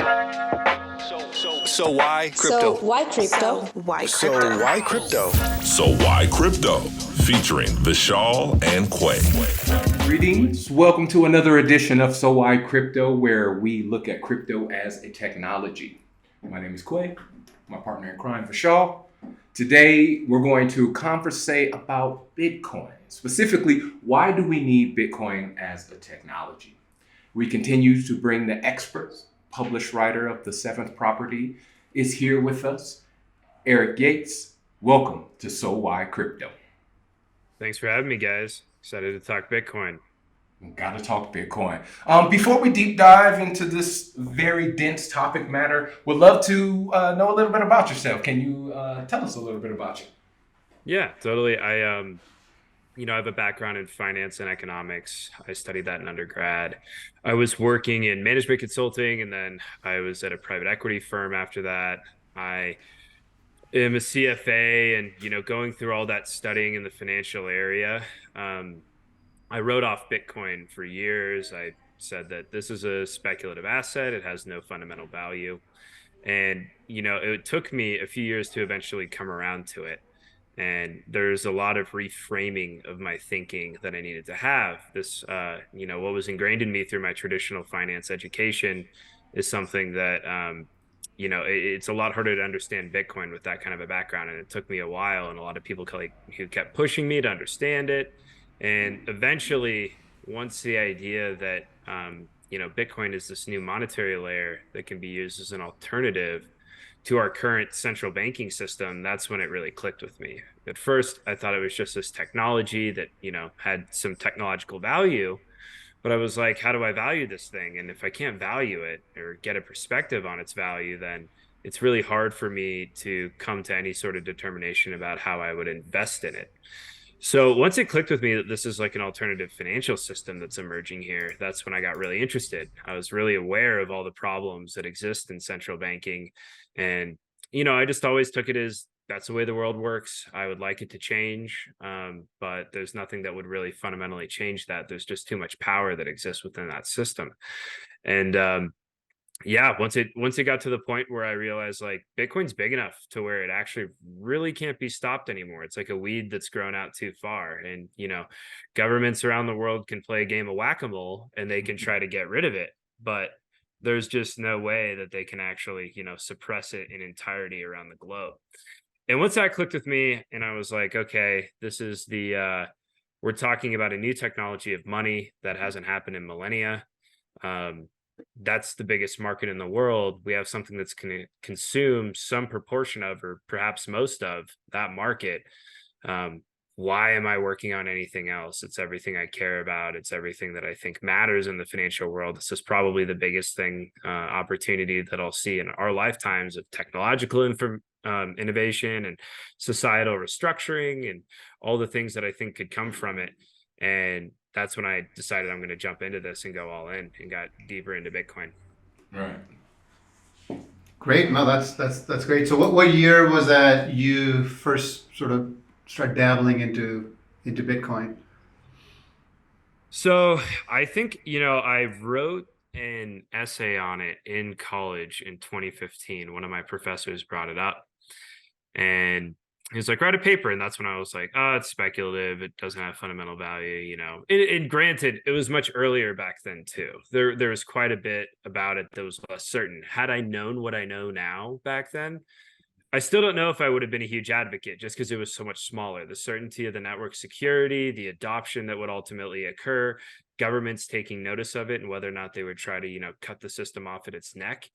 So why crypto? So why crypto? So why crypto? So Why Crypto? Featuring Vishal and Quay. Greetings. Welcome to another edition of So Why Crypto, where we look at crypto as a technology. My name is Quay, my partner in crime, Vishal. Today, we're going to conversate about Bitcoin. Specifically, why do we need Bitcoin as a technology? We continue to bring the experts. Published writer of The Seventh Property is here with us. Eric Yakes, welcome to So Why Crypto. Thanks for having me, guys. Excited to talk Bitcoin. Gotta talk Bitcoin. Before we deep dive into this very dense topic matter, would love to know a little bit about yourself. Can you tell us a little bit about you? Yeah, totally. I have a background in finance and economics. I studied that in undergrad. I was working in management consulting, and then I was at a private equity firm after that. I am a CFA, and going through all that studying in the financial area, I wrote off Bitcoin for years. I said that this is a speculative asset. It has no fundamental value. And, it took me a few years to eventually come around to it. And there's a lot of reframing of my thinking that I needed to have. What was ingrained in me through my traditional finance education is something that, it's a lot harder to understand Bitcoin with that kind of a background. And it took me a while, and a lot of people who kept pushing me to understand it. And eventually, once the idea that, Bitcoin is this new monetary layer that can be used as an alternative to our current central banking system, that's when it really clicked with me. At first, I thought it was just this technology that, had some technological value, but I was like, how do I value this thing? And if I can't value it or get a perspective on its value, then it's really hard for me to come to any sort of determination about how I would invest in it. So once it clicked with me that this is like an alternative financial system that's emerging here, that's when I got really interested. I was really aware of all the problems that exist in central banking. And, I just always took it as that's the way the world works. I would like it to change, but there's nothing that would really fundamentally change that. There's just too much power that exists within that system. And once it got to the point where I realized like Bitcoin's big enough to where it actually really can't be stopped anymore. It's like a weed that's grown out too far. And governments around the world can play a game of whack-a-mole and they can try to get rid of it, but there's just no way that they can actually suppress it in entirety around the globe. And once that clicked with me, and I was like, okay, this is we're talking about a new technology of money that hasn't happened in millennia. That's the biggest market in the world. We have something that's going to consume some proportion of, or perhaps most of that market. Why am I working on anything else? It's everything I care about. It's everything that I think matters in the financial world. This is probably the biggest opportunity that I'll see in our lifetimes of technological innovation and societal restructuring and all the things that I think could come from it. And that's when I decided I'm going to jump into this and go all in and got deeper into Bitcoin. Right. Great. No, that's great. So what year was that you first sort of start dabbling into Bitcoin? So I think, I wrote an essay on it in college in 2015. One of my professors brought it up, and he was like, write a paper. And that's when I was like, oh, it's speculative. It doesn't have fundamental value, And granted, it was much earlier back then, too. There was quite a bit about it that was less certain. Had I known what I know now back then, I still don't know if I would have been a huge advocate just because it was so much smaller. The certainty of the network security, the adoption that would ultimately occur, governments taking notice of it, and whether or not they would try to, cut the system off at its neck.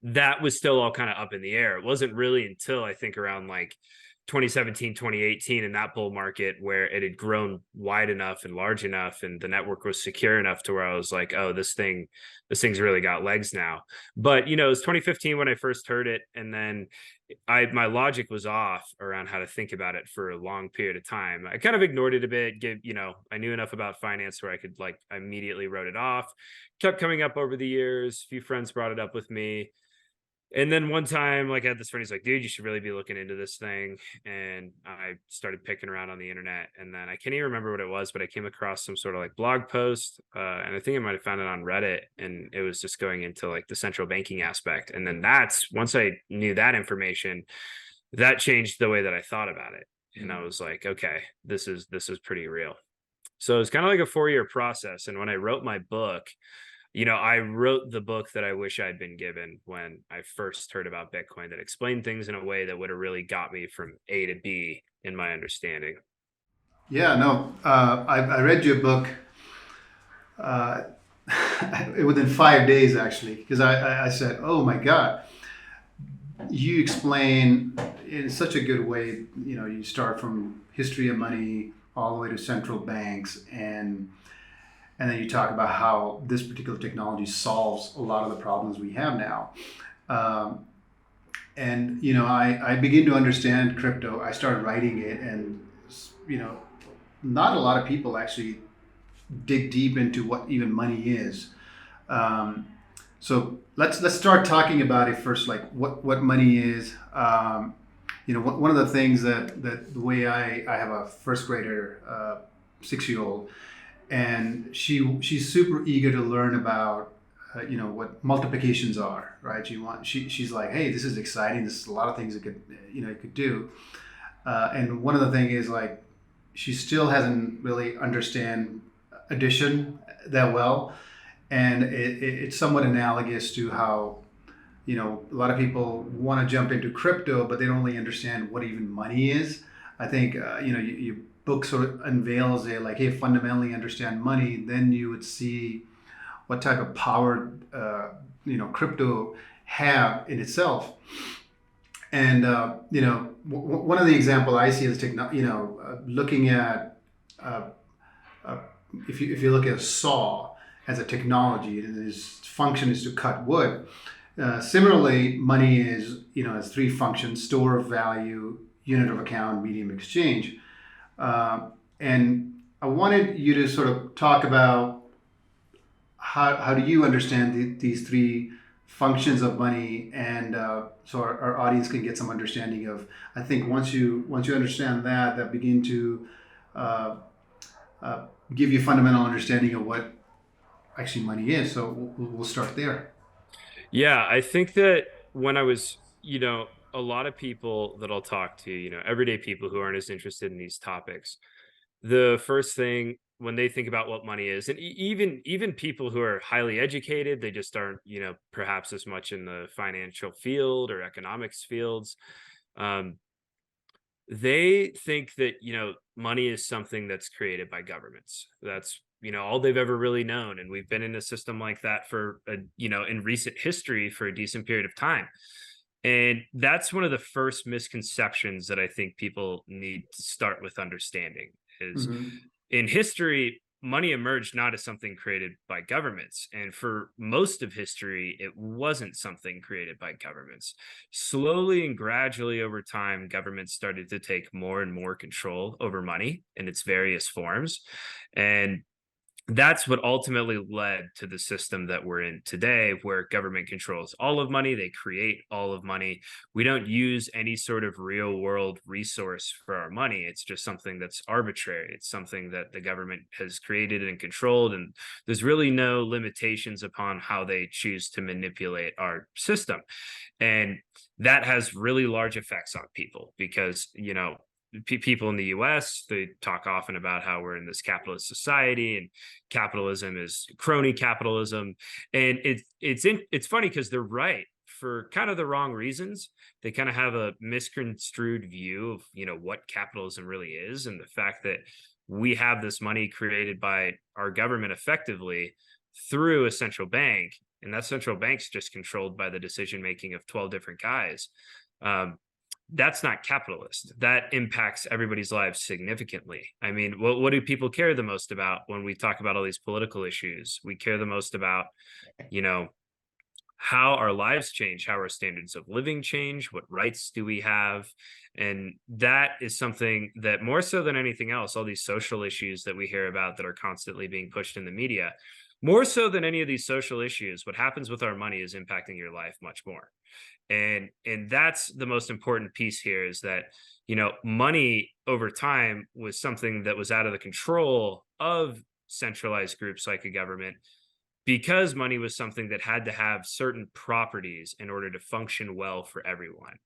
That was still all kind of up in the air. It wasn't really until I think around like 2017, 2018 in that bull market where it had grown wide enough and large enough and the network was secure enough to where I was like, oh, this thing's really got legs now. But, it was 2015 when I first heard it. And then my logic was off around how to think about it for a long period of time. I kind of ignored it a bit, I knew enough about finance where I immediately wrote it off, kept coming up over the years. A few friends brought it up with me. And then one time, like I had this friend, he's like, dude, you should really be looking into this thing. And I started picking around on the internet. And then I can't even remember what it was, but I came across some sort of like blog post. And I think I might have found it on Reddit. And it was just going into like the central banking aspect. And then once I knew that information, that changed the way that I thought about it. And I was like, okay, this is pretty real. So it's kind of like a 4-year process. And when I wrote my book, I wrote the book that I wish I'd been given when I first heard about Bitcoin, that explained things in a way that would have really got me from A to B in my understanding. Yeah, no, I read your book uh, within 5 days actually, because I said, oh my God, you explain in such a good way. You start from history of money all the way to central banks, and then you talk about how this particular technology solves a lot of the problems we have now. I begin to understand crypto. I started writing it, and not a lot of people actually dig deep into what even money is. So let's start talking about it first, like what money is. One of the things that the way I have a first grader, 6-year-old, and she's super eager to learn about what multiplications are, right? She's like, hey, this is exciting. This is a lot of things it could do. And one of the things is, like, she still hasn't really understand addition that well, and it's somewhat analogous to how a lot of people want to jump into crypto, but they don't really understand what even money is. I think your book sort of unveils it, like, hey, fundamentally understand money, then you would see what type of power crypto have in itself. And one of the example I see is looking at if you look at a saw as a technology, and its function is to cut wood. Similarly, money has 3 functions: store of value, unit of account, medium of exchange. And I wanted you to sort of talk about how do you understand these 3 functions of money, and so our audience can get some understanding of. I think once you understand that begin to give you fundamental understanding of what actually money is. So we'll start there. Yeah, I think that when I was, a lot of people that I'll talk to, everyday people who aren't as interested in these topics, the first thing when they think about what money is, and even people who are highly educated, they just aren't, perhaps as much in the financial field or economics fields. Um, they think that, money is something that's created by governments. That's, all they've ever really known. And we've been in a system like that for, in recent history for a decent period of time. And that's one of the first misconceptions that I think people need to start with understanding is, Mm-hmm. in history, money emerged not as something created by governments. And for most of history, it wasn't something created by governments. Slowly and gradually over time, governments started to take more and more control over money in its various forms. And that's what ultimately led to the system that we're in today, where government controls all of money. They create all of money. We don't use any sort of real world resource for our money. It's just something that's arbitrary. It's something that the government has created and controlled. And there's really no limitations upon how they choose to manipulate our system. And that has really large effects on people because, people in the US, they talk often about how we're in this capitalist society and capitalism is crony capitalism. And it's funny because they're right for kind of the wrong reasons. They kind of have a misconstrued view of, what capitalism really is, and the fact that we have this money created by our government effectively through a central bank, and that central bank's just controlled by the decision making of 12 different guys. That's not capitalist. That impacts everybody's lives significantly. I mean, what do people care the most about when we talk about all these political issues? We care the most about, how our lives change, how our standards of living change, what rights do we have? And that is something that more so than anything else, all these social issues that we hear about that are constantly being pushed in the media, more so than any of these social issues, what happens with our money is impacting your life much more. And that's the most important piece here, is that, money over time was something that was out of the control of centralized groups like a government, because money was something that had to have certain properties in order to function well for everyone.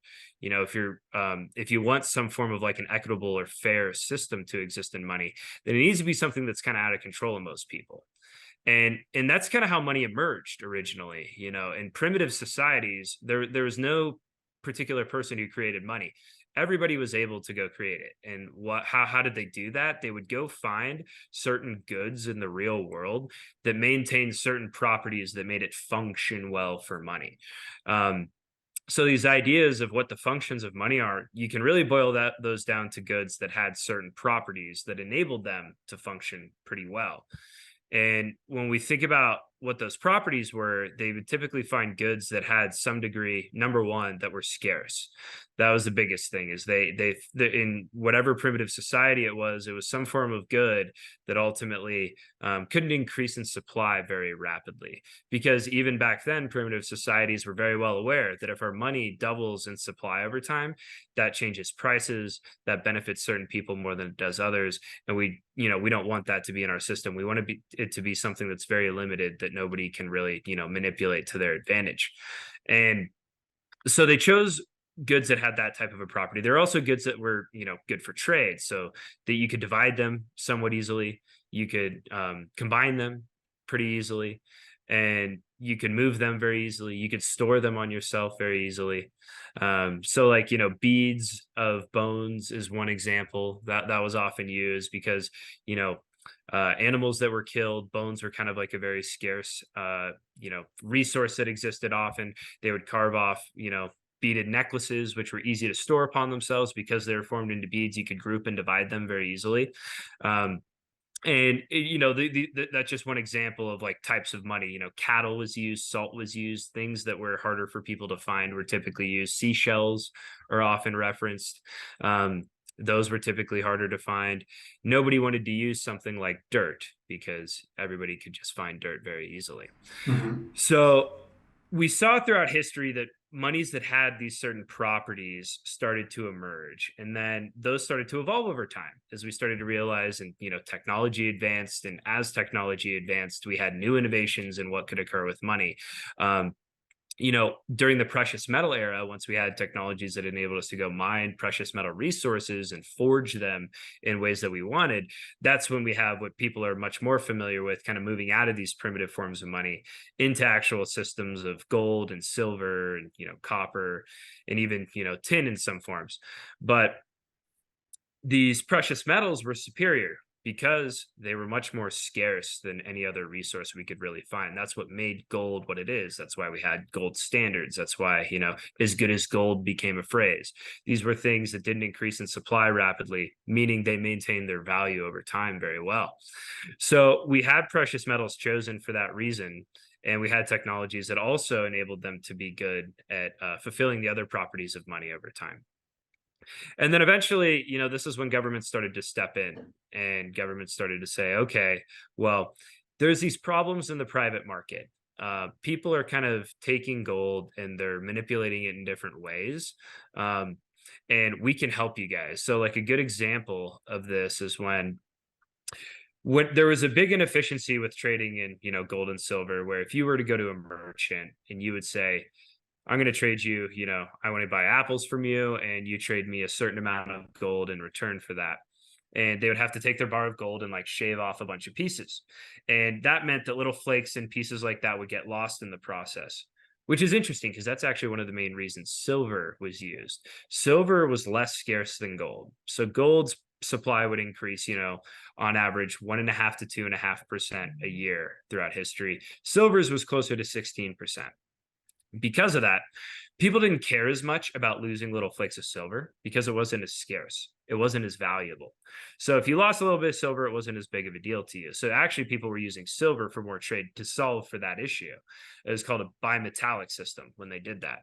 If you want some form of like an equitable or fair system to exist in money, then it needs to be something that's kind of out of control in most people. And that's kind of how money emerged originally. In primitive societies, there was no particular person who created money. Everybody was able to go create it. And how did they do that? They would go find certain goods in the real world that maintained certain properties that made it function well for money. So these ideas of what the functions of money are, you can really boil those down to goods that had certain properties that enabled them to function pretty well. And when we think about what those properties were, they would typically find goods that had some degree, number one, that were scarce. That was the biggest thing, is they in whatever primitive society it was some form of good that ultimately couldn't increase in supply very rapidly. Because even back then, primitive societies were very well aware that if our money doubles in supply over time, that changes prices, that benefits certain people more than it does others. And we don't want that to be in our system. We want it to be something that's very limited, that nobody can really, manipulate to their advantage. And so they chose goods that had that type of a property. There are also goods that were, good for trade, so that you could divide them somewhat easily. You could combine them pretty easily, and you can move them very easily. You could store them on yourself very easily. So like, beads of bones is one example that was often used, because, animals that were killed, bones were kind of like a very scarce, resource that existed often. They would carve off, beaded necklaces, which were easy to store upon themselves because they were formed into beads. You could group and divide them very easily. That's just one example of like types of money. Cattle was used, salt was used, things that were harder for people to find were typically used. Seashells are often referenced. Those were typically harder to find. Nobody wanted to use something like dirt, because everybody could just find dirt very easily. Mhm. So we saw throughout history that monies that had these certain properties started to emerge, and then those started to evolve over time as we started to realize, and technology advanced, and as technology advanced, we had new innovations in what could occur with money. During the precious metal era, once we had technologies that enabled us to go mine precious metal resources and forge them in ways that we wanted, that's when we have what people are much more familiar with, kind of moving out of these primitive forms of money into actual systems of gold and silver and, copper, and even, tin in some forms. But these precious metals were superior because they were much more scarce than any other resource we could really find. That's what made gold what it is. That's why we had gold standards. That's why, as good as gold became a phrase. These were things that didn't increase in supply rapidly, meaning they maintained their value over time very well. So we had precious metals chosen for that reason. And we had technologies that also enabled them to be good at fulfilling the other properties of money over time. And then eventually, this is when government started to step in, and government started to say, okay, well, there's these problems in the private market. People are kind of taking gold and they're manipulating it in different ways. And we can help you guys. So like a good example of this is when there was a big inefficiency with trading in, gold and silver, where if you were to go to a merchant and you would say, I'm going to trade you, I want to buy apples from you, and you trade me a certain amount of gold in return for that. And they would have to take their bar of gold and like shave off a bunch of pieces. And that meant that little flakes and pieces like that would get lost in the process, which is interesting because that's actually one of the main reasons silver was used. Silver was less scarce than gold. So gold's supply would increase, on average 1.5 to 2.5% a year throughout history. Silver's was closer to 16%. Because of that, people didn't care as much about losing little flakes of silver because it wasn't as scarce. It wasn't as valuable. So if you lost a little bit of silver, it wasn't as big of a deal to you. So actually people were using silver for more trade to solve for that issue. It was called a bimetallic system when they did that.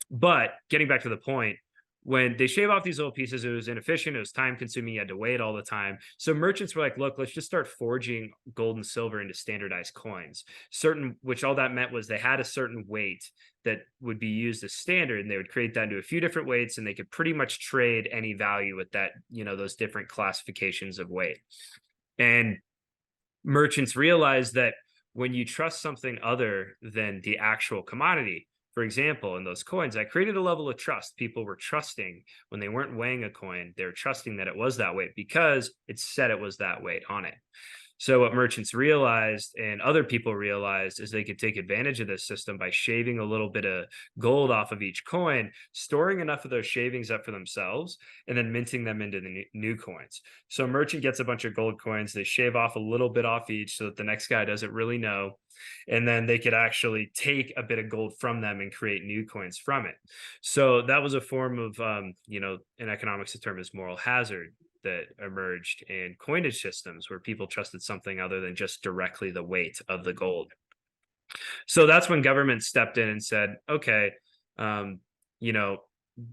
But getting back to the point, when they shave off these little pieces, it was inefficient, it was time consuming, you had to weigh it all the time. So merchants were like, look, let's just start forging gold and silver into standardized coins. Which all that meant was they had a certain weight that would be used as standard, and they would create that into a few different weights, and they could pretty much trade any value with that, those different classifications of weight. And merchants realized that when you trust something other than the actual commodity, for example, in those coins, that created a level of trust. People were trusting when they weren't weighing a coin, they were trusting that it was that weight because it said it was that weight on it. So what merchants realized and other people realized is they could take advantage of this system by shaving a little bit of gold off of each coin, storing enough of those shavings up for themselves, and then minting them into the new coins. So a merchant gets a bunch of gold coins, they shave off a little bit off each so that the next guy doesn't really know. And then they could actually take a bit of gold from them and create new coins from it. So that was a form of, in economics, the term is moral hazard that emerged in coinage systems where people trusted something other than just directly the weight of the gold. So that's when government stepped in and said, okay, um,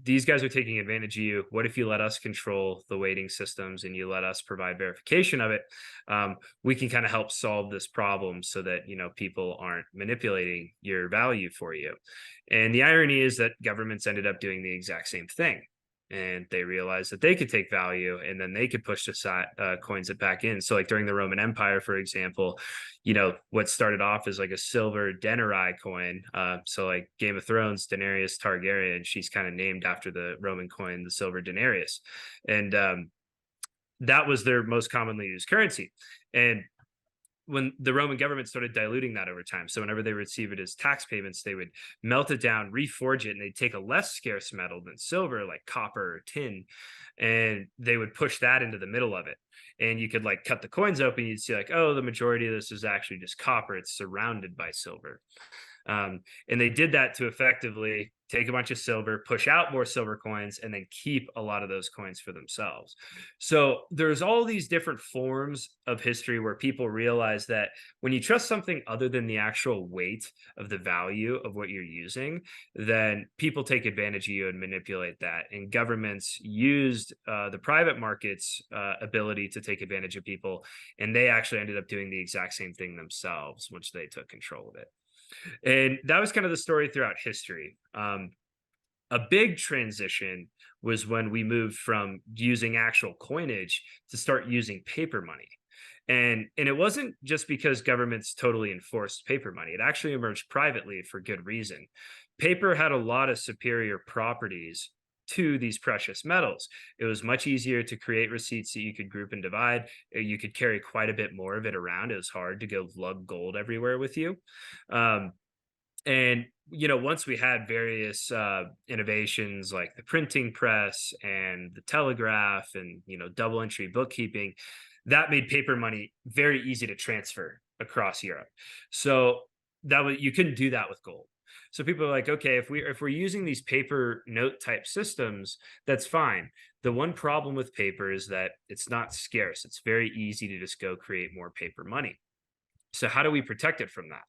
these guys are taking advantage of you. What if you let us control the weighting systems and you let us provide verification of it? We can kind of help solve this problem so that, people aren't manipulating your value for you. And the irony is that governments ended up doing the exact same thing. And they realized that they could take value and then they could push the coins it back in. So like during the Roman Empire, for example, what started off as like a silver denarii coin. So like Game of Thrones, Daenerys Targaryen, she's kind of named after the Roman coin, the silver denarius. And that was their most commonly used currency. And when the Roman government started diluting that over time, so whenever they receive it as tax payments, they would melt it down, reforge it, and they'd take a less scarce metal than silver, like copper or tin, and they would push that into the middle of it. And you could like cut the coins open, you'd see like, oh, the majority of this is actually just copper. It's surrounded by silver. And they did that to effectively take a bunch of silver, push out more silver coins, and then keep a lot of those coins for themselves. So there's all these different forms of history where people realize that when you trust something other than the actual weight of the value of what you're using, then people take advantage of you and manipulate that. And governments used the private market's ability to take advantage of people, and they actually ended up doing the exact same thing themselves, which they took control of it. And that was kind of the story throughout history. A big transition was when we moved from using actual coinage to start using paper money. And it wasn't just because governments totally enforced paper money. It actually emerged privately for good reason. Paper had a lot of superior properties to these precious metals. It was much easier to create receipts that you could group and divide. You could carry quite a bit more of it around. It was hard to go lug gold everywhere with you. And once we had various innovations like the printing press and the telegraph and double entry bookkeeping, that made paper money very easy to transfer across Europe. So you couldn't do that with gold. So people are like, okay, if we're using these paper note type systems, that's fine. The one problem with paper is that it's not scarce. It's very easy to just go create more paper money. So how do we protect it from that?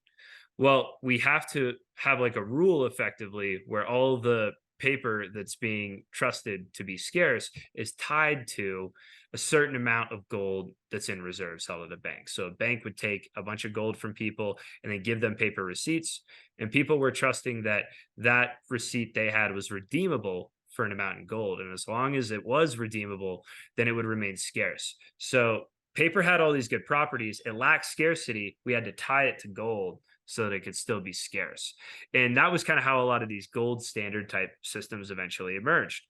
Well, we have to have like a rule effectively where all the paper that's being trusted to be scarce is tied to a certain amount of gold that's in reserves held at a bank. So a bank would take a bunch of gold from people and then give them paper receipts. And people were trusting that that receipt they had was redeemable for an amount in gold. And as long as it was redeemable, then it would remain scarce. So paper had all these good properties. It lacked scarcity. We had to tie it to gold so that it could still be scarce. And that was kind of how a lot of these gold standard type systems eventually emerged.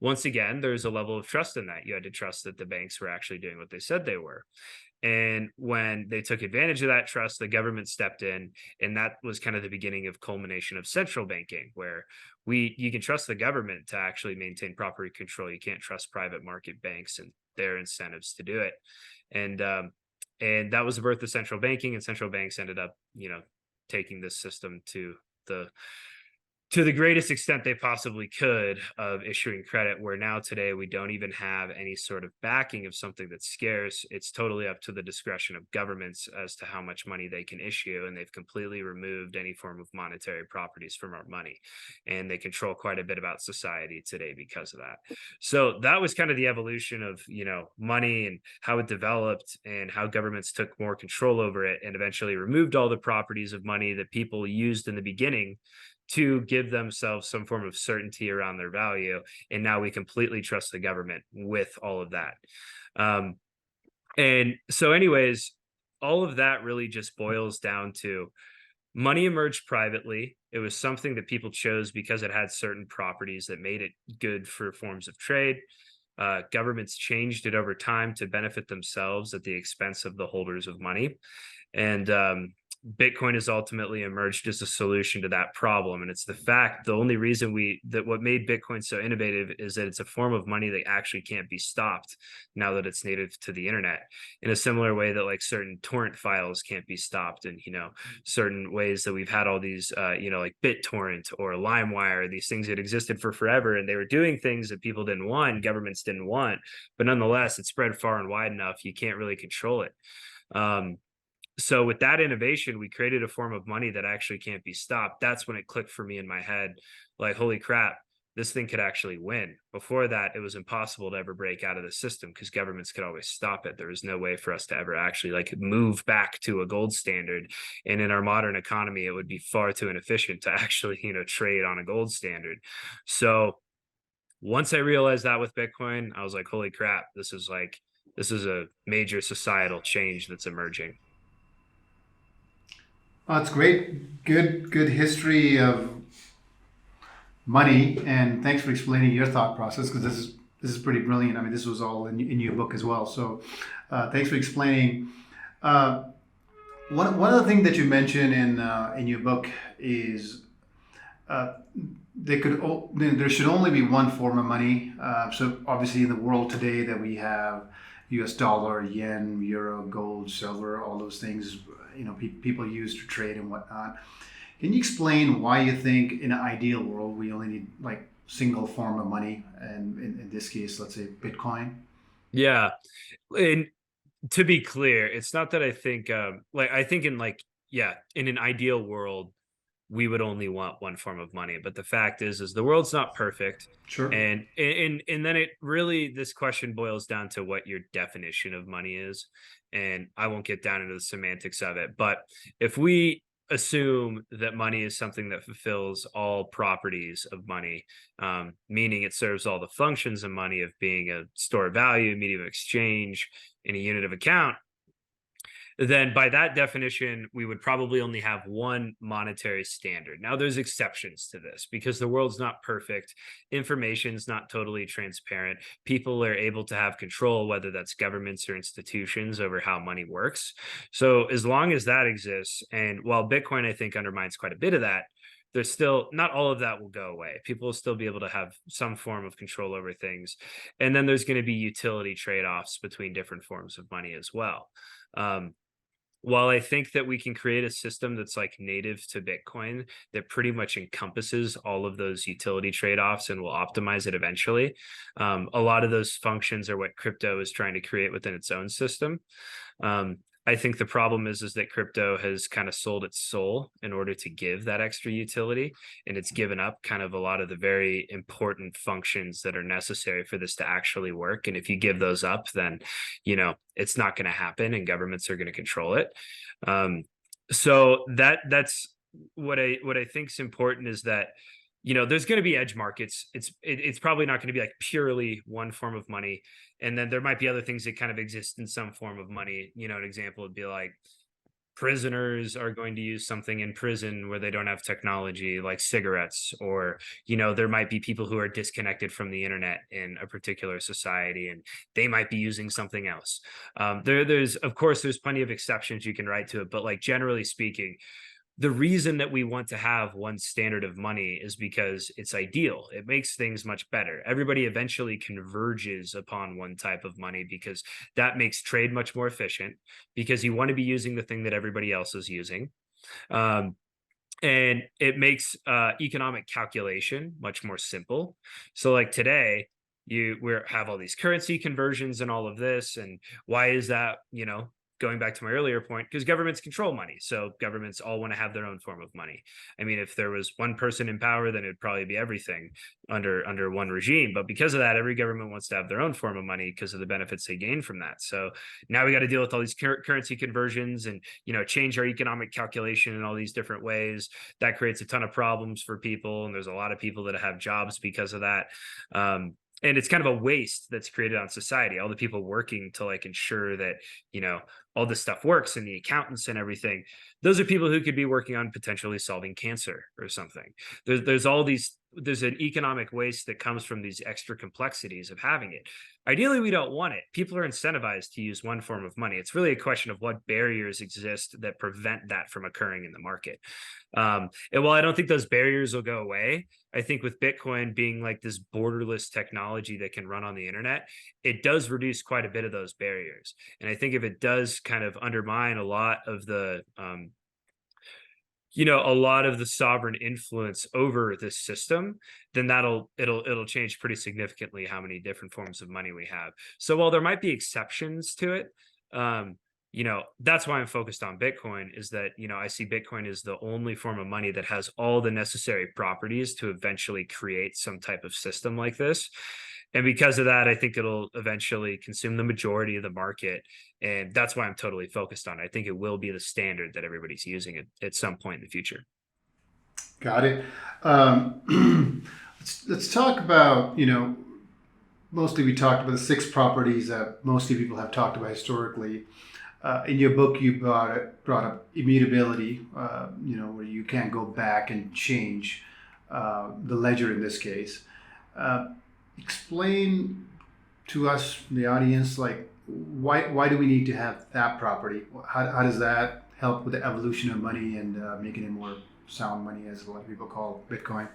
Once again, there's a level of trust in that. You had to trust that the banks were actually doing what they said they were. And when they took advantage of that trust, the government stepped in, and that was kind of the beginning of culmination of central banking, where you can trust the government to actually maintain proper control. You can't trust private market banks and their incentives to do it. And that was the birth of central banking, and central banks ended up, taking this system to the to the greatest extent they possibly could of issuing credit, where now today we don't even have any sort of backing of something that's scarce. It's totally up to the discretion of governments as to how much money they can issue, and they've completely removed any form of monetary properties from our money, and they control quite a bit about society today because of that. So that was kind of the evolution of, money and how it developed and how governments took more control over it and eventually removed all the properties of money that people used in the beginning to give themselves some form of certainty around their value. And now we completely trust the government with all of that. And so, anyways, all of that really just boils down to money emerged privately. It was something that people chose because it had certain properties that made it good for forms of trade. Governments changed it over time to benefit themselves at the expense of the holders of money. And Bitcoin has ultimately emerged as a solution to that problem. And it's the only reason what made Bitcoin so innovative is that it's a form of money that actually can't be stopped now that it's native to the internet, in a similar way that like certain torrent files can't be stopped. And, certain ways that we've had all these, like BitTorrent or LimeWire, these things that existed for forever, and they were doing things that people didn't want, governments didn't want, but nonetheless, it spread far and wide enough, you can't really control it. So with that innovation, we created a form of money that actually can't be stopped. That's when it clicked for me in my head, like, holy crap, this thing could actually win. Before that, it was impossible to ever break out of the system because governments could always stop it. There was no way for us to ever actually like move back to a gold standard. And in our modern economy, it would be far too inefficient to actually, trade on a gold standard. So once I realized that with Bitcoin, I was like, holy crap, this is a major societal change that's emerging. That's great. Good history of money, and thanks for explaining your thought process, because this is pretty brilliant. I mean, this was all in your book as well. So, thanks for explaining. One of the things that you mention in your book is there should only be one form of money. So obviously, in the world today that we have, U.S. dollar, yen, euro, gold, silver, all those things, people use to trade and whatnot. Can you explain why you think in an ideal world we only need like single form of money, and in this case, let's say Bitcoin? Yeah. And to be clear, it's not that I think I think in an ideal world, we would only want one form of money. But the fact is the world's not perfect. Sure. And then this question boils down to what your definition of money is. And I won't get down into the semantics of it. But if we assume that money is something that fulfills all properties of money, meaning it serves all the functions of money of being a store of value, medium of exchange, and a unit of account, then by that definition, we would probably only have one monetary standard. Now, there's exceptions to this because the world's not perfect. Information's not totally transparent. People are able to have control, whether that's governments or institutions, over how money works. So as long as that exists, and while Bitcoin, I think, undermines quite a bit of that, there's still not all of that will go away. People will still be able to have some form of control over things. And then there's going to be utility trade-offs between different forms of money as well. While I think that we can create a system that's like native to Bitcoin that pretty much encompasses all of those utility trade-offs and will optimize it eventually, a lot of those functions are what crypto is trying to create within its own system. I think the problem is that crypto has kind of sold its soul in order to give that extra utility, and it's given up kind of a lot of the very important functions that are necessary for this to actually work. And if you give those up, then, it's not going to happen, and governments are going to control it. So that's what I think is important, is that, there's going to be edge markets. It's probably not going to be like purely one form of money. And then there might be other things that kind of exist in some form of money. An example would be like prisoners are going to use something in prison where they don't have technology, like cigarettes, or, there might be people who are disconnected from the internet in a particular society, and they might be using something else. There's plenty of exceptions you can write to it, but like generally speaking, the reason that we want to have one standard of money is because it's ideal. It makes things much better. Everybody eventually converges upon one type of money because that makes trade much more efficient, because you want to be using the thing that everybody else is using. and it makes economic calculation much more simple. So like today, we have all these currency conversions and all of this, and why is that? Going back to my earlier point, because governments control money, so governments all want to have their own form of money. I mean, if there was one person in power, then it'd probably be everything under one regime. But because of that, every government wants to have their own form of money because of the benefits they gain from that. So now we got to deal with all these currency conversions and change our economic calculation in all these different ways. That creates a ton of problems for people, and there's a lot of people that have jobs because of that. And it's kind of a waste that's created on society, all the people working to like ensure that all this stuff works, and the accountants and everything. Those are people who could be working on potentially solving cancer or something. There's an economic waste that comes from these extra complexities of having it. Ideally, we don't want it. People are incentivized to use one form of money. It's really a question of what barriers exist that prevent that from occurring in the market. And while I don't think those barriers will go away, I think with Bitcoin being like this borderless technology that can run on the internet, it does reduce quite a bit of those barriers. And I think if it does kind of undermine a lot of the sovereign influence over this system, then it'll change pretty significantly how many different forms of money we have. So while there might be exceptions to it, that's why I'm focused on Bitcoin, is that, I see Bitcoin as the only form of money that has all the necessary properties to eventually create some type of system like this. And because of that, I think it'll eventually consume the majority of the market. And that's why I'm totally focused on it. I think it will be the standard that everybody's using at some point in the future. Got it. Let's talk about, mostly we talked about the 6 properties that mostly people have talked about historically. In your book, you brought up immutability, where you can't go back and change the ledger in this case. Explain to us, the audience, like why do we need to have that property? How does that help with the evolution of money and making it more sound money, as a lot of people call Bitcoin?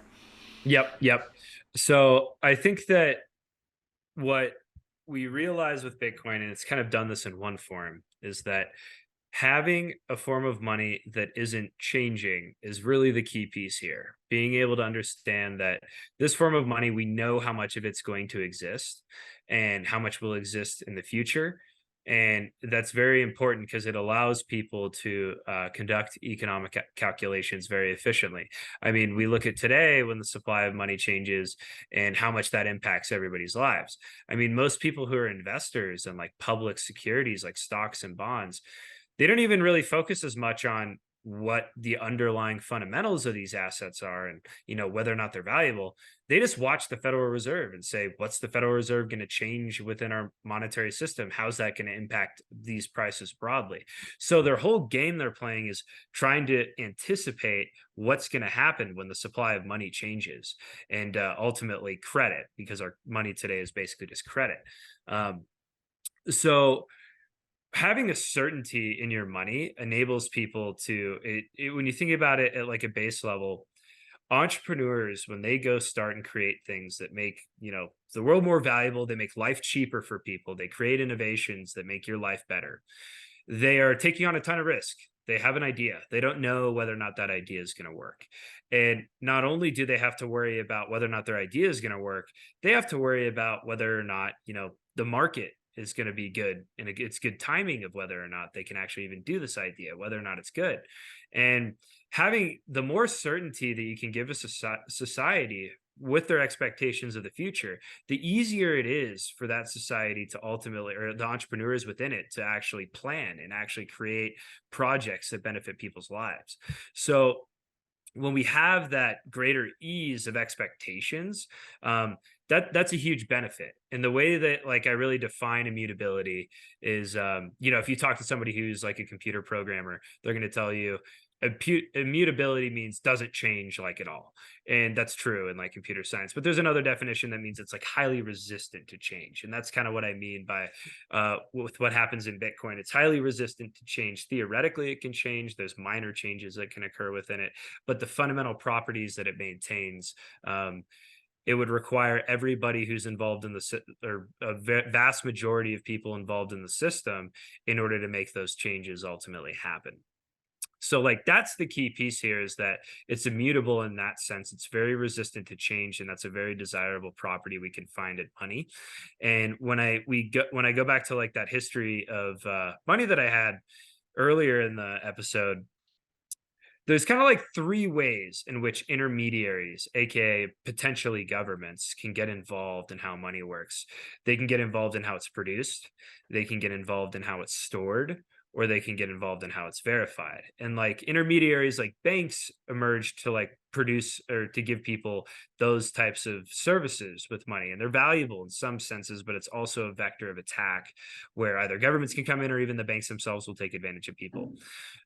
Yep. So I think that what we realize with Bitcoin, and it's kind of done this in one form, is that having a form of money that isn't changing is really the key piece here. Being able to understand that this form of money, we know how much of it's going to exist and how much will exist in the future. And that's very important because it allows people to conduct economic calculations very efficiently. I mean, we look at today when the supply of money changes and how much that impacts everybody's lives. I mean, most people who are investors in like public securities, like stocks and bonds, they don't even really focus as much on what the underlying fundamentals of these assets are and whether or not they're valuable. They just watch the Federal Reserve and say, what's the Federal Reserve going to change within our monetary system? How's that going to impact these prices broadly? So their whole game they're playing is trying to anticipate what's going to happen when the supply of money changes, and ultimately credit, because our money today is basically just credit. So having a certainty in your money enables people to when you think about it at like a base level, entrepreneurs, when they go start and create things that make the world more valuable, they make life cheaper for people, they create innovations that make your life better, they are taking on a ton of risk. They have an idea, they don't know whether or not that idea is going to work. And not only do they have to worry about whether or not their idea is going to work, they have to worry about whether or not the market is going to be good, and it's good timing of whether or not they can actually even do this idea, whether or not it's good. And having the more certainty that you can give a society with their expectations of the future, the easier it is for that society to ultimately, or the entrepreneurs within it, to actually plan and actually create projects that benefit people's lives. So when we have that greater ease of expectations, that's a huge benefit. And the way that like I really define immutability is, if you talk to somebody who's like a computer programmer, they're going to tell you immutability means doesn't change like at all. And that's true in like computer science, but there's another definition that means it's like highly resistant to change. And that's kind of what I mean by with what happens in Bitcoin. It's highly resistant to change. Theoretically, it can change. There's minor changes that can occur within it, but the fundamental properties that it maintains, it would require everybody who's involved in or a vast majority of people involved in the system in order to make those changes ultimately happen. So like that's the key piece here, is that it's immutable in that sense. It's very resistant to change, and that's a very desirable property we can find at money. And when I go back to like that history of money that I had earlier in the episode, there's kind of like three ways in which intermediaries, aka potentially governments, can get involved in how money works. They can get involved in how it's produced, they can get involved in how it's stored, or they can get involved in how it's verified. And like intermediaries like banks emerged to like produce or to give people those types of services with money. And they're valuable in some senses, but it's also a vector of attack where either governments can come in or even the banks themselves will take advantage of people.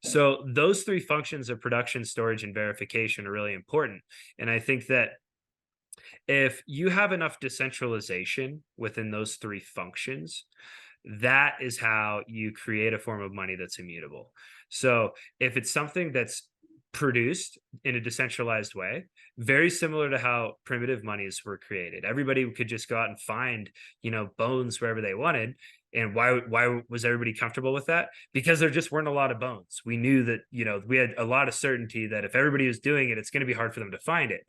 So those three functions of production, storage, and verification are really important. And I think that if you have enough decentralization within those three functions, that is how you create a form of money that's immutable. So if it's something that's produced in a decentralized way, very similar to how primitive monies were created, everybody could just go out and find, bones wherever they wanted. And why was everybody comfortable with that? Because there just weren't a lot of bones. We knew that, we had a lot of certainty that if everybody was doing it, it's going to be hard for them to find it.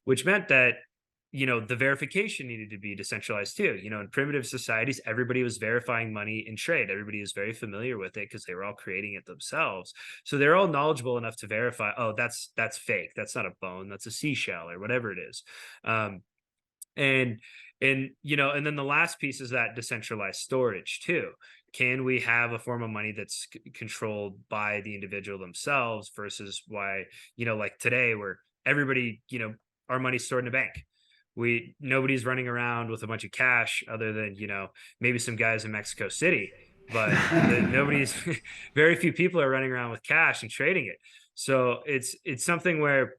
Which meant that the verification needed to be decentralized too. In primitive societies, everybody was verifying money in trade. Everybody was very familiar with it because they were all creating it themselves. So they're all knowledgeable enough to verify, oh, that's fake. That's not a bone. That's a seashell or whatever it is. And and then the last piece is that decentralized storage too. Can we have a form of money that's controlled by the individual themselves versus why, like today where everybody, our money's stored in a bank. Nobody's running around with a bunch of cash other than maybe some guys in Mexico City, but nobody's very few people are running around with cash and trading it. So it's something where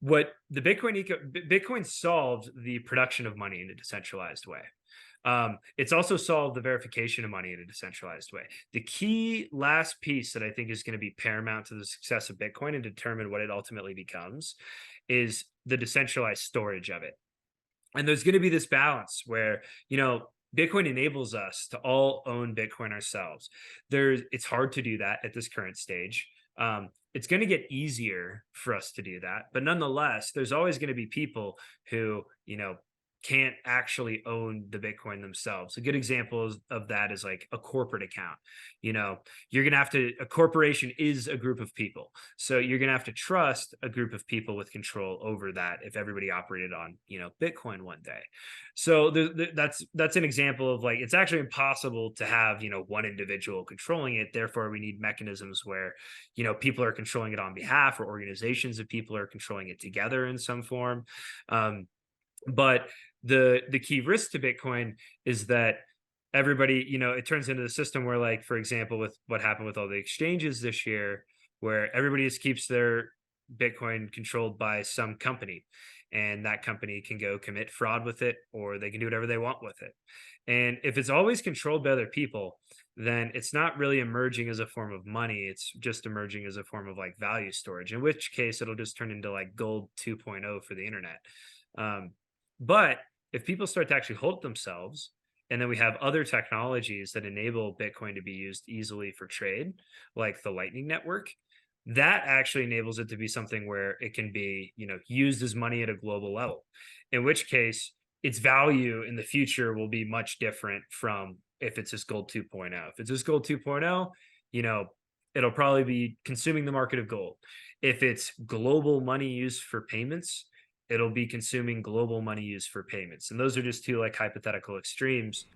what the Bitcoin solved the production of money in a decentralized way. It's also solved the verification of money in a decentralized way. The key last piece that I think is going to be paramount to the success of Bitcoin and determine what it ultimately becomes is the decentralized storage of it. And there's going to be this balance where, Bitcoin enables us to all own Bitcoin ourselves. It's hard to do that at this current stage. It's going to get easier for us to do that, but nonetheless, there's always going to be people who, can't actually own the Bitcoin themselves. A good example of that is like a corporate account. You're going to have to, a corporation is a group of people. So you're going to have to trust a group of people with control over that if everybody operated on, Bitcoin one day. So that's an example of like, it's actually impossible to have, one individual controlling it. Therefore, we need mechanisms where, people are controlling it on behalf, or organizations of people are controlling it together in some form. But the key risk to Bitcoin is that everybody, it turns into the system where, like, for example, with what happened with all the exchanges this year, where everybody just keeps their Bitcoin controlled by some company, and that company can go commit fraud with it, or they can do whatever they want with it. And if it's always controlled by other people, then it's not really emerging as a form of money. It's just emerging as a form of like value storage, in which case it'll just turn into like gold 2.0 for the internet. But if people start to actually hold it themselves, and then we have other technologies that enable Bitcoin to be used easily for trade, like the Lightning Network, that actually enables it to be something where it can be, used as money at a global level, in which case its value in the future will be much different from if it's just gold 2.0. If it's just gold 2.0, it'll probably be consuming the market of gold. If it's global money used for payments, it'll be consuming global money used for payments. And those are just two like hypothetical extremes.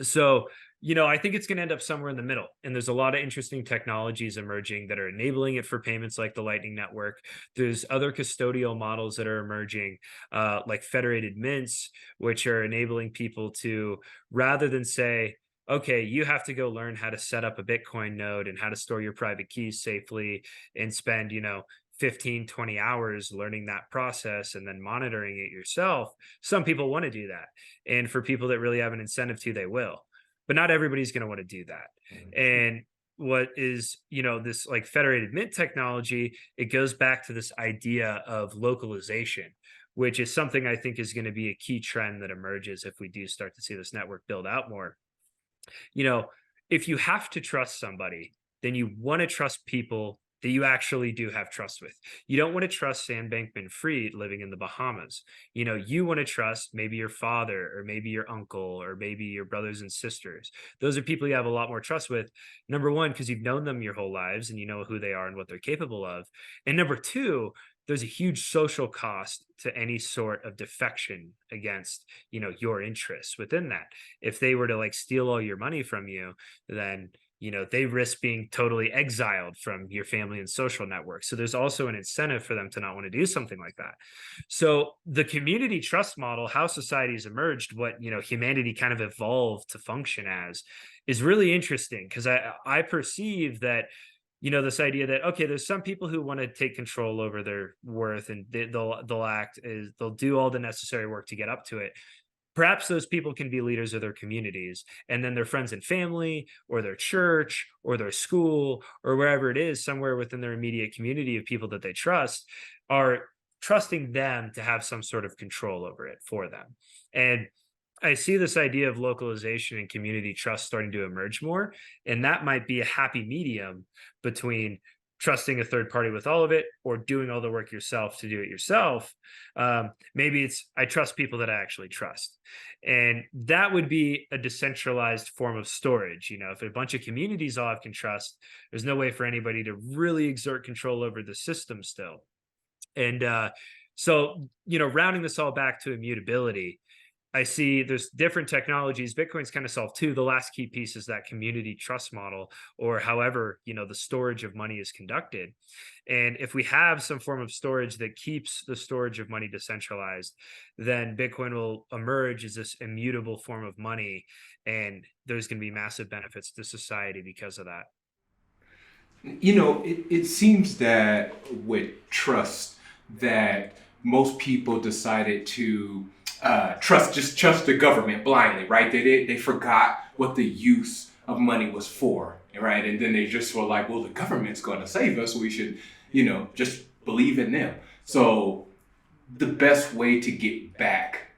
So, I think it's going to end up somewhere in the middle. And there's a lot of interesting technologies emerging that are enabling it for payments, like the Lightning Network. There's other custodial models that are emerging, like federated mints, which are enabling people to, rather than say, okay, you have to go learn how to set up a Bitcoin node and how to store your private keys safely and spend, 15, 20 hours learning that process and then monitoring it yourself. Some people want to do that. And for people that really have an incentive to, they will. But not everybody's going to want to do that. And what is, this like federated mint technology, it goes back to this idea of localization, which is something I think is going to be a key trend that emerges if we do start to see this network build out more. If you have to trust somebody, then you want to trust people that you actually do have trust with. You don't want to trust Sam Bankman-Fried living in the Bahamas. You want to trust maybe your father or maybe your uncle or maybe your brothers and sisters. Those are people you have a lot more trust with. Number one, because you've known them your whole lives and you know who they are and what they're capable of. And number two, there's a huge social cost to any sort of defection against, your interests within that. If they were to like steal all your money from you, then they risk being totally exiled from your family and social network. So there's also an incentive for them to not want to do something like that. So the community trust model, how societies emerged, what humanity kind of evolved to function as, is really interesting, because I perceive that this idea that, okay, there's some people who want to take control over their worth, and they'll do all the necessary work to get up to it. Perhaps those people can be leaders of their communities, and then their friends and family or their church or their school or wherever it is, somewhere within their immediate community of people that they trust, are trusting them to have some sort of control over it for them. And I see this idea of localization and community trust starting to emerge more, and that might be a happy medium between trusting a third party with all of it or doing all the work yourself to do it yourself. Maybe it's, I trust people that I actually trust. And that would be a decentralized form of storage. If a bunch of communities all can trust, there's no way for anybody to really exert control over the system still. And so, rounding this all back to immutability, I see there's different technologies. Bitcoin's kind of solved too. The last key piece is that community trust model, or however, the storage of money is conducted. And if we have some form of storage that keeps the storage of money decentralized, then Bitcoin will emerge as this immutable form of money. And there's going to be massive benefits to society because of that. It seems that with trust, that most people decided to trust the government blindly, right? They forgot what the use of money was for, right? And then they just were like, well, the government's going to save us. We should, just believe in them. So the best way to get back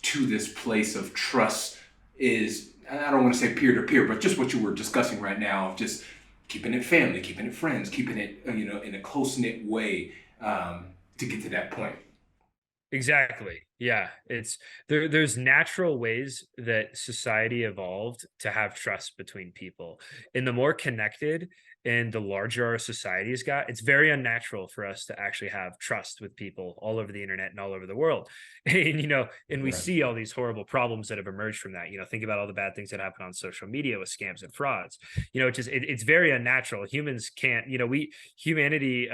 to this place of trust is, I don't want to say peer to peer, but just what you were discussing right now, of just keeping it family, keeping it friends, keeping it, in a close knit way, to get to that point. Exactly. Yeah. There's natural ways that society evolved to have trust between people. And the more connected and the larger our societies got, it's very unnatural for us to actually have trust with people all over the internet and all over the world. And we Right. see all these horrible problems that have emerged from that. Think about all the bad things that happen on social media with scams and frauds. It's very unnatural. Humans can't, humanity,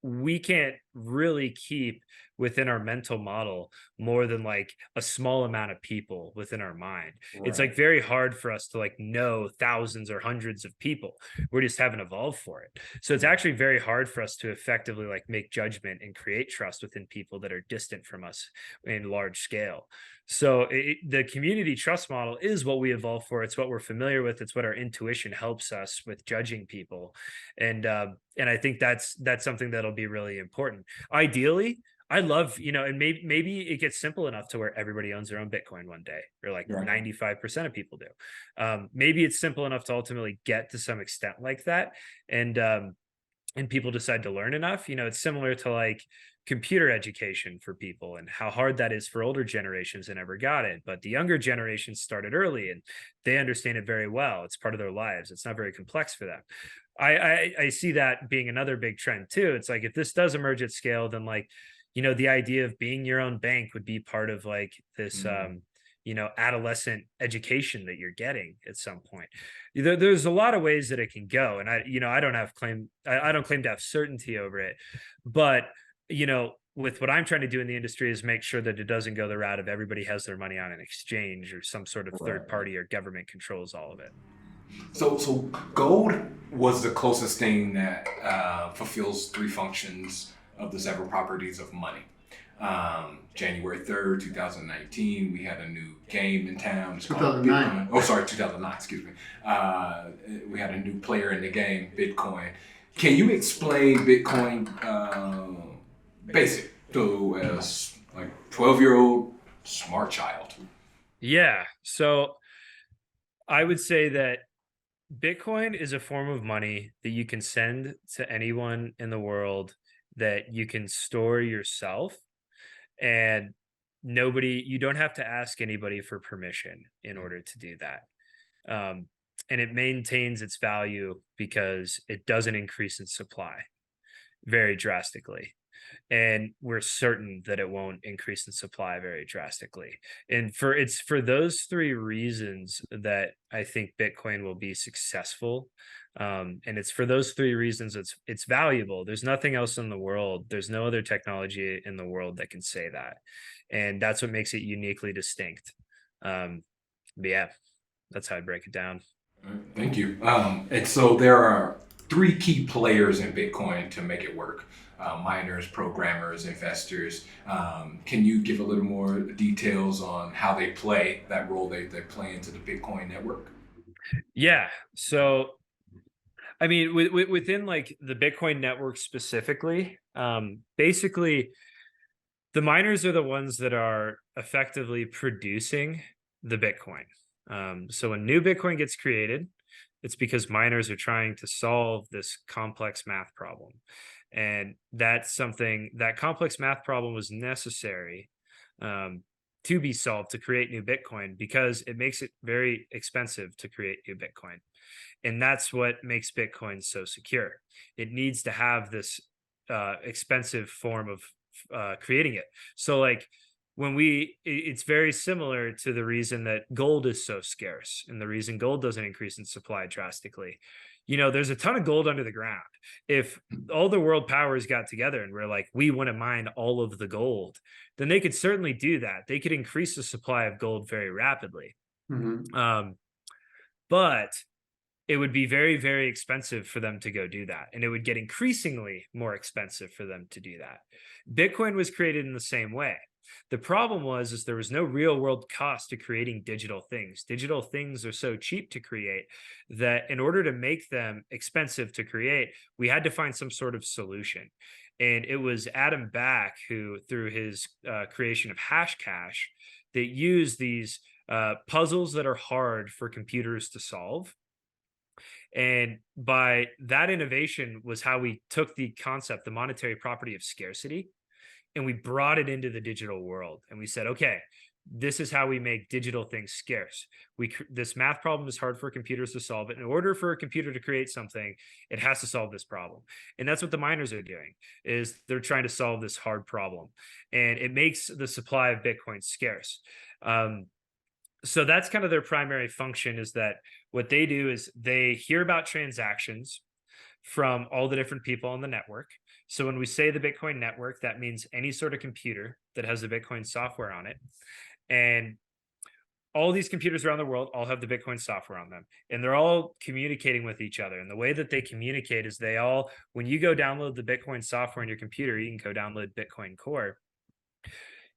we can't really keep within our mental model more than like a small amount of people within our mind. It's like very hard for us to like know thousands or hundreds of people. We just haven't evolved for it. So it's actually very hard for us to effectively like make judgment and create trust within people that are distant from us in large scale. So the community trust model is what we evolved for. It's what we're familiar with. It's what our intuition helps us with judging people. And I think that's something that'll be really important. Ideally, I love, and maybe it gets simple enough to where everybody owns their own Bitcoin one day, or like 95% of people do. Maybe it's simple enough to ultimately get to some extent like that. And people decide to learn enough. It's similar to like computer education for people and how hard that is for older generations that never got it. But the younger generations started early and they understand it very well. It's part of their lives. It's not very complex for them. I see that being another big trend too. It's like, if this does emerge at scale, then like, the idea of being your own bank would be part of like this, adolescent education that you're getting at some point. There's a lot of ways that it can go. And I don't claim to have certainty over it, but with what I'm trying to do in the industry is make sure that it doesn't go the route of everybody has their money on an exchange or some sort of third party or government controls all of it. So gold was the closest thing that fulfills three functions of the several properties of money. January 3rd, 2019, we had a new game in town. It's called 2009. Bitcoin. Oh, sorry, 2009, excuse me. We had a new player in the game, Bitcoin. Can you explain Bitcoin basic to a like 12-year-old smart child? Yeah. So I would say that Bitcoin is a form of money that you can send to anyone in the world that you can store yourself, and you don't have to ask anybody for permission in order to do that. Um, and it maintains its value because it doesn't increase in supply very drastically, and we're certain that it won't increase in supply very drastically. And for those three reasons that I think Bitcoin will be successful. And it's for those three reasons it's valuable. There's nothing else in the world. There's no other technology in the world that can say that, and that's what makes it uniquely distinct. But yeah, that's how I break it down. Thank you. And so there are three key players in Bitcoin to make it work: miners, programmers, investors. Can you give a little more details on how they play that role they play into the Bitcoin network? Yeah. So I mean, within like the Bitcoin network specifically, basically the miners are the ones that are effectively producing the Bitcoin. So when new Bitcoin gets created, it's because miners are trying to solve this complex math problem. And that's something that complex math problem was necessary um, to be solved to create new Bitcoin because it makes it very expensive to create new Bitcoin. And that's what makes Bitcoin so secure. It needs to have this expensive form of creating it. So like it's very similar to the reason that gold is so scarce and the reason gold doesn't increase in supply drastically. There's a ton of gold under the ground. If all the world powers got together and we're like, we want to mine all of the gold, then they could certainly do that. They could increase the supply of gold very rapidly. Mm-hmm. But it would be very, very expensive for them to go do that. And it would get increasingly more expensive for them to do that. Bitcoin was created in the same way. The problem is there was no real world cost to creating digital things. Digital things are so cheap to create that in order to make them expensive to create, we had to find some sort of solution. And it was Adam Back who, through his creation of Hashcash, that used these puzzles that are hard for computers to solve. And by that innovation was how we took the concept, the monetary property of scarcity, and we brought it into the digital world. And we said, okay, this is how we make digital things scarce. This math problem is hard for computers to solve it. In order for a computer to create something, it has to solve this problem. And that's what the miners are doing, is they're trying to solve this hard problem. And it makes the supply of Bitcoin scarce. So that's kind of their primary function, is that what they do is they hear about transactions from all the different people on the network. So when we say the Bitcoin network, that means any sort of computer that has the Bitcoin software on it. And all these computers around the world all have the Bitcoin software on them, and they're all communicating with each other. And the way that they communicate is when you go download the Bitcoin software on your computer, you can go download Bitcoin Core.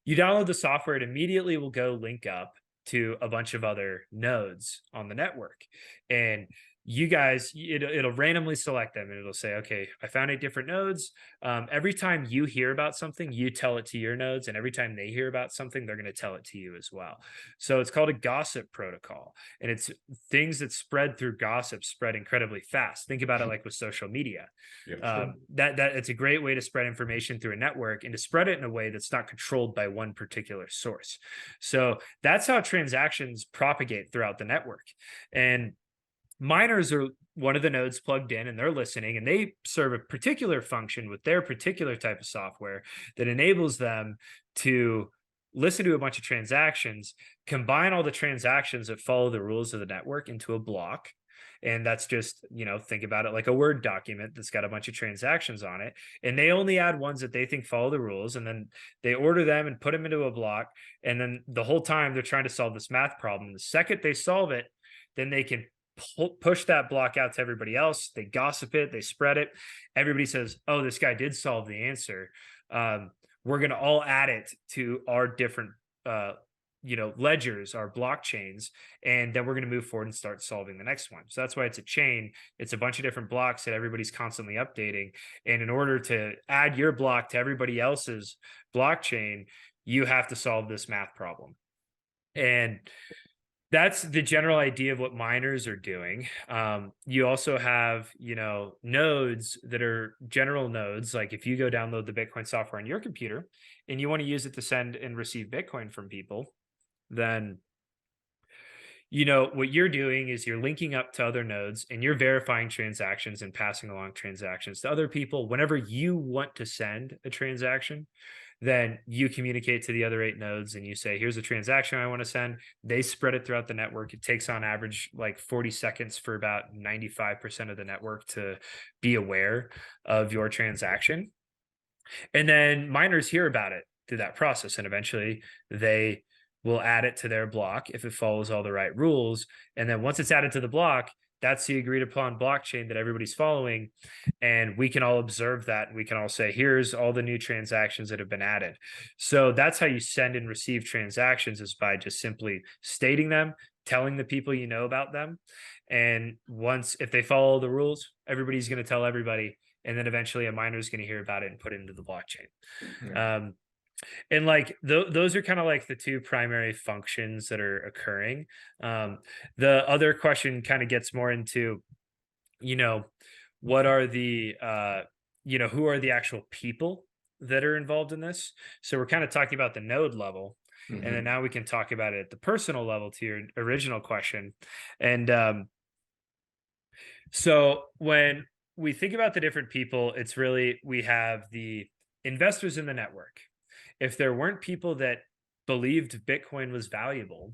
You download the software, it immediately will go link up to a bunch of other nodes on the network. And you guys, it'll randomly select them, and it'll say, okay, I found 8 different nodes. Every time you hear about something, you tell it to your nodes, and every time they hear about something, they're going to tell it to you as well. So it's called a gossip protocol, and it's things that spread through gossip spread incredibly fast. Think about it like with social media. Yeah, That it's a great way to spread information through a network, and to spread it in a way that's not controlled by one particular source. So that's how transactions propagate throughout the network. And miners are one of the nodes plugged in, and they're listening, and they serve a particular function with their particular type of software that enables them to listen to a bunch of transactions, combine all the transactions that follow the rules of the network into a block. And that's just, think about it like a Word document that's got a bunch of transactions on it. And they only add ones that they think follow the rules. And then they order them and put them into a block. And then the whole time they're trying to solve this math problem. The second they solve it, then they can push that block out to everybody else. They gossip it, they spread it. Everybody says, oh, this guy did solve the answer. We're going to all add it to our different ledgers, our blockchains, and then we're going to move forward and start solving the next one. So that's why it's a chain. It's a bunch of different blocks that everybody's constantly updating. And in order to add your block to everybody else's blockchain, you have to solve this math problem. And that's the general idea of what miners are doing. You also have, nodes that are general nodes. Like if you go download the Bitcoin software on your computer and you want to use it to send and receive Bitcoin from people, then what you're doing is you're linking up to other nodes and you're verifying transactions and passing along transactions to other people. Whenever you want to send a transaction, then you communicate to the other 8 nodes and you say, here's a transaction I want to send. They spread it throughout the network. It takes on average like 40 seconds for about 95% of the network to be aware of your transaction. And then miners hear about it through that process. And eventually they will add it to their block if it follows all the right rules. And then once it's added to the block, that's the agreed upon blockchain that everybody's following. And we can all observe that. And we can all say, here's all the new transactions that have been added. So that's how you send and receive transactions, is by just simply stating them, telling the people you know about them. And if they follow the rules, everybody's going to tell everybody. And then eventually a miner is going to hear about it and put it into the blockchain. Yeah. And like those are kind of like the 2 primary functions that are occurring. The other question kind of gets more into, what are the, who are the actual people that are involved in this? So we're kind of talking about the node level. Mm-hmm. And then now we can talk about it at the personal level, to your original question. And so when we think about the different people, it's really, we have the investors in the network. If there weren't people that believed Bitcoin was valuable,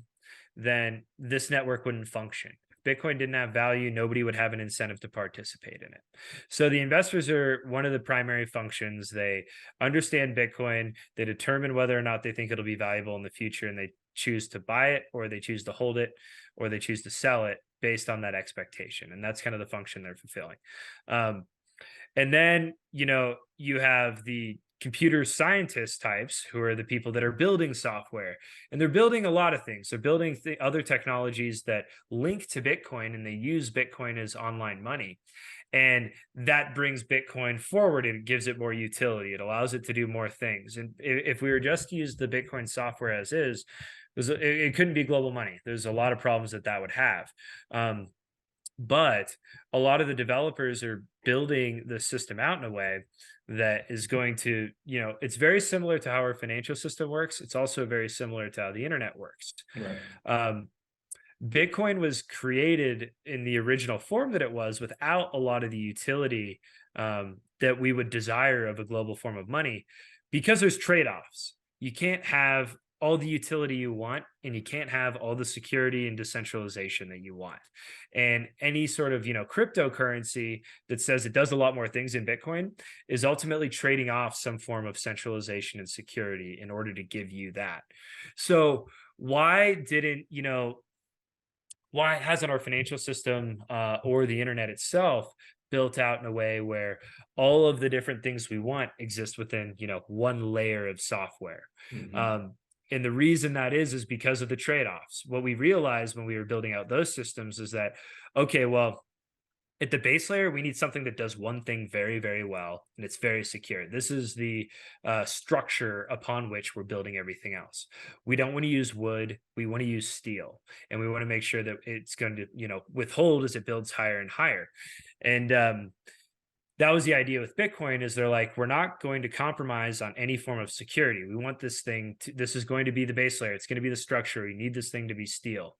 then this network wouldn't function. If Bitcoin didn't have value, nobody would have an incentive to participate in it. So the investors are one of the primary functions. They understand Bitcoin, they determine whether or not they think it'll be valuable in the future, and they choose to buy it, or they choose to hold it, or they choose to sell it based on that expectation. And that's kind of the function they're fulfilling. And then, you have the computer scientist types, who are the people that are building software, and they're building a lot of things. They're building other technologies that link to Bitcoin, and they use Bitcoin as online money. And that brings Bitcoin forward and gives it more utility. It allows it to do more things. And if we were just to use the Bitcoin software as is, it couldn't be global money. There's a lot of problems that would have. But a lot of the developers are building the system out in a way that is going to, it's very similar to how our financial system works. It's also very similar to how the internet works. Right. Bitcoin was created in the original form that it was without a lot of the utility that we would desire of a global form of money, because there's trade-offs. You can't have all the utility you want, and you can't have all the security and decentralization that you want. And any sort of, cryptocurrency that says it does a lot more things in Bitcoin is ultimately trading off some form of centralization and security in order to give you that. So why hasn't our financial system or the internet itself built out in a way where all of the different things we want exist within, one layer of software? Mm-hmm. And the reason that is because of the trade-offs. What we realized when we were building out those systems is that, okay, well, at the base layer, we need something that does one thing very, very well, and it's very secure. This is the structure upon which we're building everything else. We don't want to use wood. We want to use steel, and we want to make sure that it's going to, withhold as it builds higher and higher. And that was the idea with Bitcoin, is they're like, we're not going to compromise on any form of security. We want this this is going to be the base layer. It's going to be the structure. We need this thing to be steel.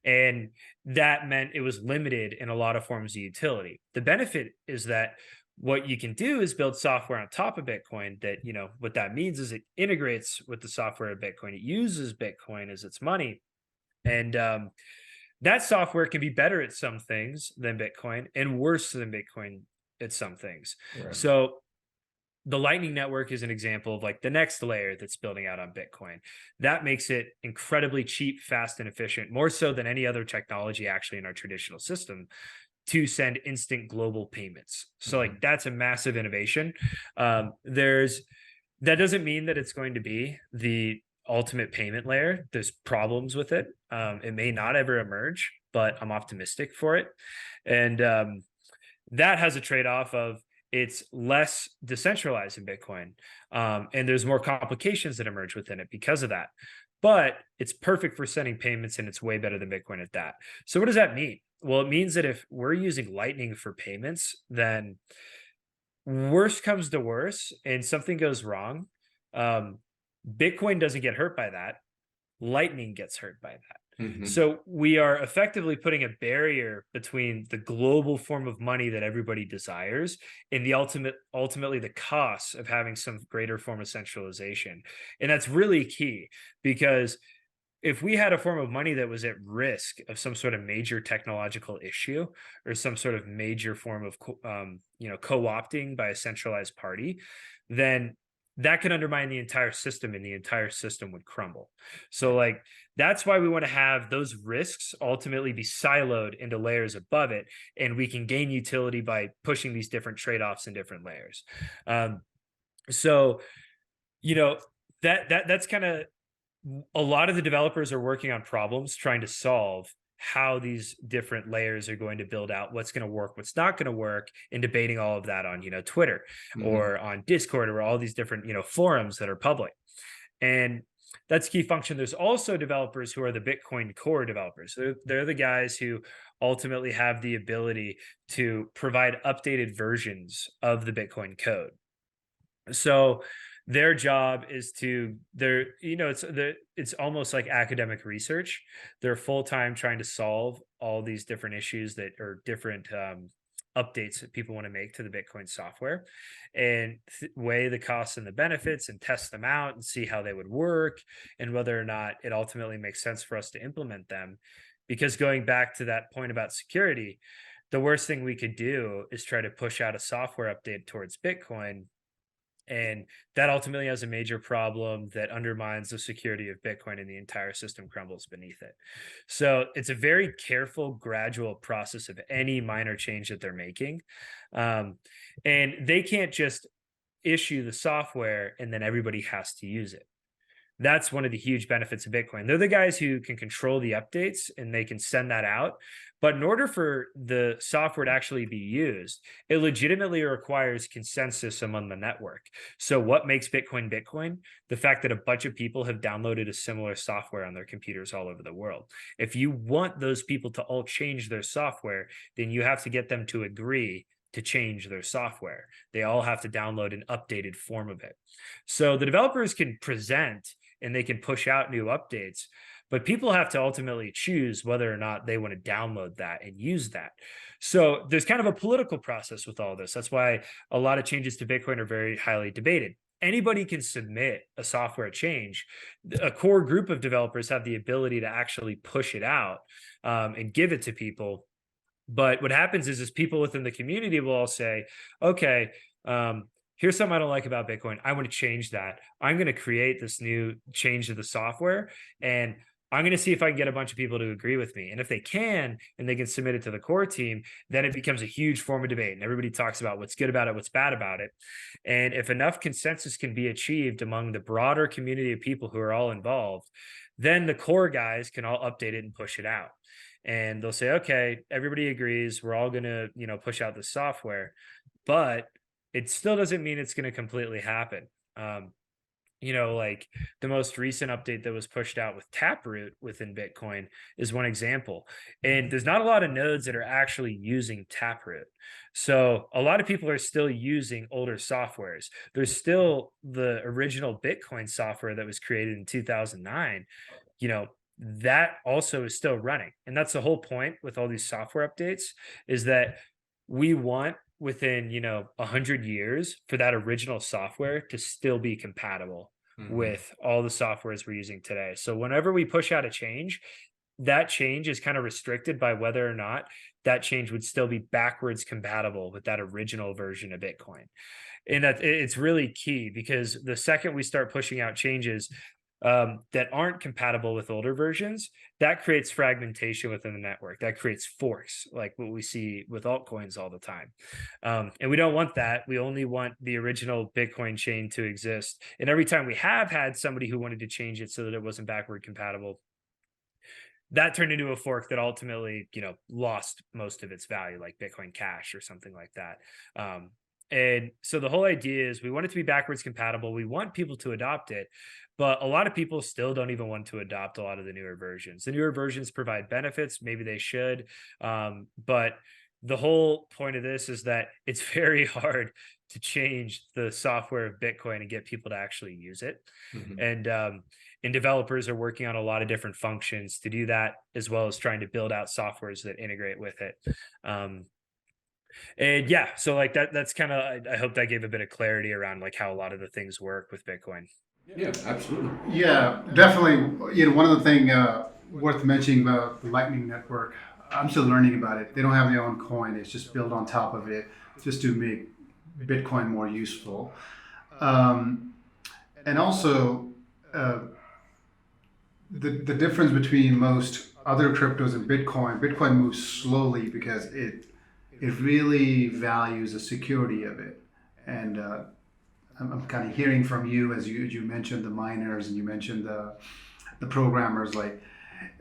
And that meant it was limited in a lot of forms of utility. The benefit is that what you can do is build software on top of Bitcoin that, what that means is it integrates with the software of Bitcoin. It uses Bitcoin as its money. And that software can be better at some things than Bitcoin and worse than Bitcoin at some things. Right. So the Lightning Network is an example of like the next layer that's building out on Bitcoin. That makes it incredibly cheap, fast, and efficient, more so than any other technology actually in our traditional system, to send instant global payments. So like that's a massive innovation. That doesn't mean that it's going to be the ultimate payment layer. There's problems with it. It may not ever emerge, but I'm optimistic for it. And that has a trade-off of it's less decentralized in Bitcoin. And there's more complications that emerge within it because of that. but it's perfect for sending payments and it's way better than Bitcoin at that. So what does that mean? Well, it means that if we're using Lightning for payments, then worst comes to worst and something goes wrong, um, Bitcoin doesn't get hurt by that. Lightning gets hurt by that. Mhm. So we are effectively putting a barrier between the global form of money that everybody desires and the ultimately the cost of having some greater form of centralization. And that's really key, because if we had a form of money that was at risk of some sort of major technological issue or some sort of major form of co-opting by a centralized party, then that could undermine the entire system and the entire system would crumble. So like that's why we want to have those risks ultimately be siloed into layers above it, and we can gain utility by pushing these different trade-offs in different layers. So you know that's kind of, a lot of the developers are working on problems trying to solve how these different layers are going to build out what's going to work, what's not going to work, and debating all of that on, Twitter Mhm. or on Discord or all these different, forums that are public. And that's a key function. There's also developers who are the Bitcoin core developers. They're the guys who ultimately have the ability to provide updated versions of the Bitcoin code. So their job is to it's almost like academic research. They're full-time trying to solve all these different issues that are different updates that people want to make to the Bitcoin software, and weigh the costs and the benefits and test them out and see how they would work and whether or not it ultimately makes sense for us to implement them. Because going back to that point about security, the worst thing we could do is try to push out a software update towards Bitcoin, and that ultimately has a major problem that undermines the security of Bitcoin and the entire system crumbles beneath it. So it's a very careful, gradual process of any minor change that they're making. And they can't just issue the software and then everybody has to use it. That's one of the huge benefits of Bitcoin. They're the guys who can control the updates and they can send that out. But in order for the software to actually be used, it legitimately requires consensus among the network. So, what makes Bitcoin Bitcoin? The fact that a bunch of people have downloaded a similar software on their computers all over the world. If you want those people to all change their software, then you have to get them to agree to change their software. They all have to download an updated form of it. So, the developers can present and they can push out new updates, but people have to ultimately choose whether or not they want to download that and use that. So there's kind of a political process with all this. That's why a lot of changes to Bitcoin are very highly debated. Anybody can submit a software change. A core group of developers have the ability to actually push it out and give it to people. But what happens is people within the community will all say, okay, here's something I don't like about Bitcoin. I want to change that. I'm going to create this new change to the software, and I'm going to see if I can get a bunch of people to agree with me. And if they can, and they can submit it to the core team, then it becomes a huge form of debate. And everybody talks about what's good about it, what's bad about it. And if enough consensus can be achieved among the broader community of people who are all involved, then the core guys can all update it and push it out. And they'll say, okay, everybody agrees. We're all going to, push out the software, but it still doesn't mean it's going to completely happen. Like the most recent update that was pushed out with Taproot within Bitcoin is one example. And there's not a lot of nodes that are actually using Taproot. So a lot of people are still using older softwares. There's still the original Bitcoin software that was created in 2009, that also is still running. And that's the whole point with all these software updates, is that we want within 100 years for that original software to still be compatible with all the softwares we're using today. So whenever we push out a change, that change is kind of restricted by whether or not that change would still be backwards compatible with that original version of Bitcoin. And that it's really key, because the second we start pushing out changes that aren't compatible with older versions, that creates fragmentation within the network. That creates forks, like what we see with altcoins all the time. And we don't want that. We only want the original Bitcoin chain to exist. And every time we have had somebody who wanted to change it so that it wasn't backward compatible, that turned into a fork that ultimately, lost most of its value, like Bitcoin Cash or something like that. And so the whole idea is we want it to be backwards compatible. We want people to adopt it, but a lot of people still don't even want to adopt a lot of the newer versions. The newer versions provide benefits, maybe they should, but the whole point of this is that it's very hard to change the software of Bitcoin and get people to actually use it. Mhm. And developers are working on a lot of different functions to do that, as well as trying to build out softwares that integrate with it. Um, and yeah, so like that's kind of, I hope that gave a bit of clarity around like how a lot of the things work with Bitcoin. Yeah, absolutely. Yeah, definitely. One of the thing worth mentioning about the Lightning Network, I'm still learning about it. They don't have their own coin. It's just built on top of it, just to make Bitcoin more useful. And also, uh, the difference between most other cryptos and Bitcoin moves slowly because it really values the security of it. And I'm kind of hearing from you as you mentioned the miners and you mentioned the programmers, like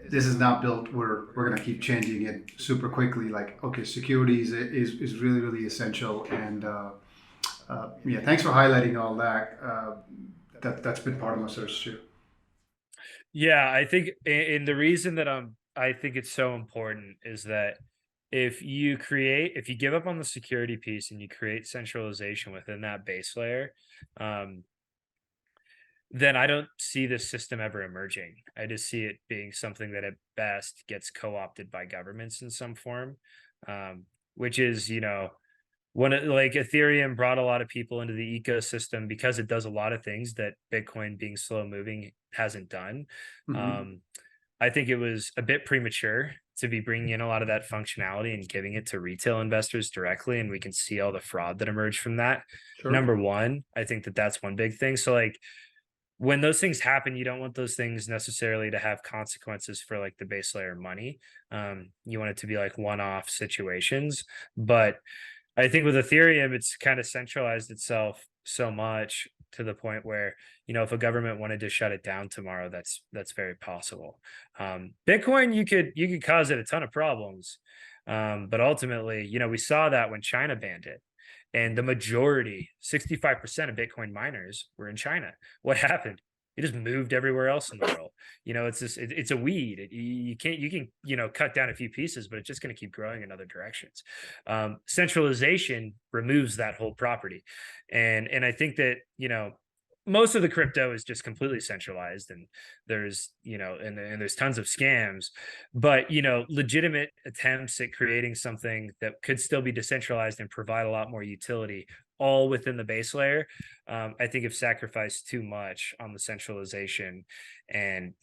this is not built. We're gonna keep changing it super quickly. Like, okay, security is really really essential. And yeah, thanks for highlighting all that. That's been part of my search too. Yeah, I think, and the reason that I think it's so important is that if you give up on the security piece and you create centralization within that base layer, um, then I don't see this system ever emerging. I just see it being something that at best gets co-opted by governments in some form, which is, like Ethereum brought a lot of people into the ecosystem because it does a lot of things that Bitcoin being slow moving hasn't done. Mm-hmm. Um, I think it was a bit premature to be bringing in a lot of that functionality and giving it to retail investors directly. And we can see all the fraud that emerged from that. Sure. Number one, I think that that's one big thing. So, like, when those things happen, you don't want those things necessarily to have consequences for like the base layer money. You want it to be like one-off situations. But I think with Ethereum, it's kind of centralized itself so much to the point where, if a government wanted to shut it down tomorrow, that's very possible. Bitcoin, you could cause it a ton of problems. But ultimately, we saw that when China banned it. And the majority, 65% of Bitcoin miners were in China. What happened? It just moved everywhere else in the world. It's just it's a weed. You can cut down a few pieces, but it's just going to keep growing in other directions. Centralization removes that whole property, and I think that most of the crypto is just completely centralized, and and there's tons of scams, but legitimate attempts at creating something that could still be decentralized and provide a lot more utility all within the base layer, I think have sacrificed too much on the centralization. And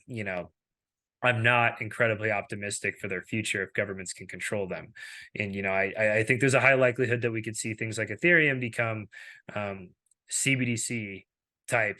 I'm not incredibly optimistic for their future if governments can control them. And I think there's a high likelihood that we could see things like Ethereum become CBDC type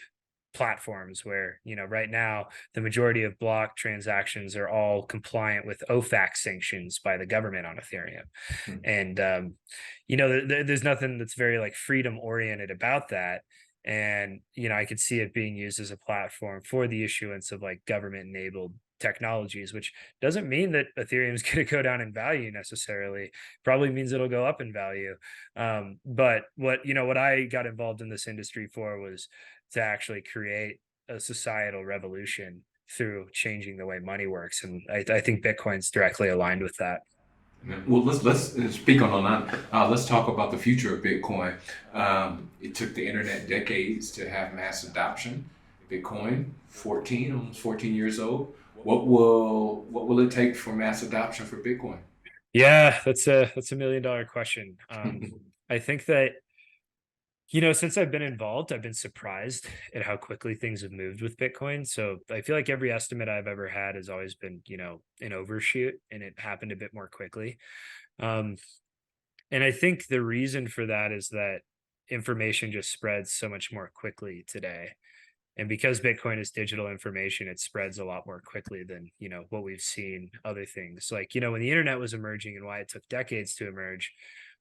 platforms where right now the majority of block transactions are all compliant with OFAC sanctions by the government on Ethereum. Mhm. And there's nothing that's very like freedom oriented about that. And I could see it being used as a platform for the issuance of like government enabled technologies, which doesn't mean that Ethereum is going to go down in value necessarily. Probably means it'll go up in value. But what I got involved in this industry for was to actually create a societal revolution through changing the way money works, and I think Bitcoin's directly aligned with that. Well, let's speak on that. Let's talk about the future of Bitcoin. It took the internet decades to have mass adoption. Bitcoin, almost 14 years old. What will it take for mass adoption for Bitcoin? Yeah, that's a $1 million question. I think that since I've been involved, I've been surprised at how quickly things have moved with Bitcoin. So I feel like every estimate I've ever had has always been, an overshoot, and it happened a bit more quickly. Um, and I think the reason for that is that information just spreads so much more quickly today. And because Bitcoin is digital information, it spreads a lot more quickly than, what we've seen other things. Like, when the internet was emerging and why it took decades to emerge,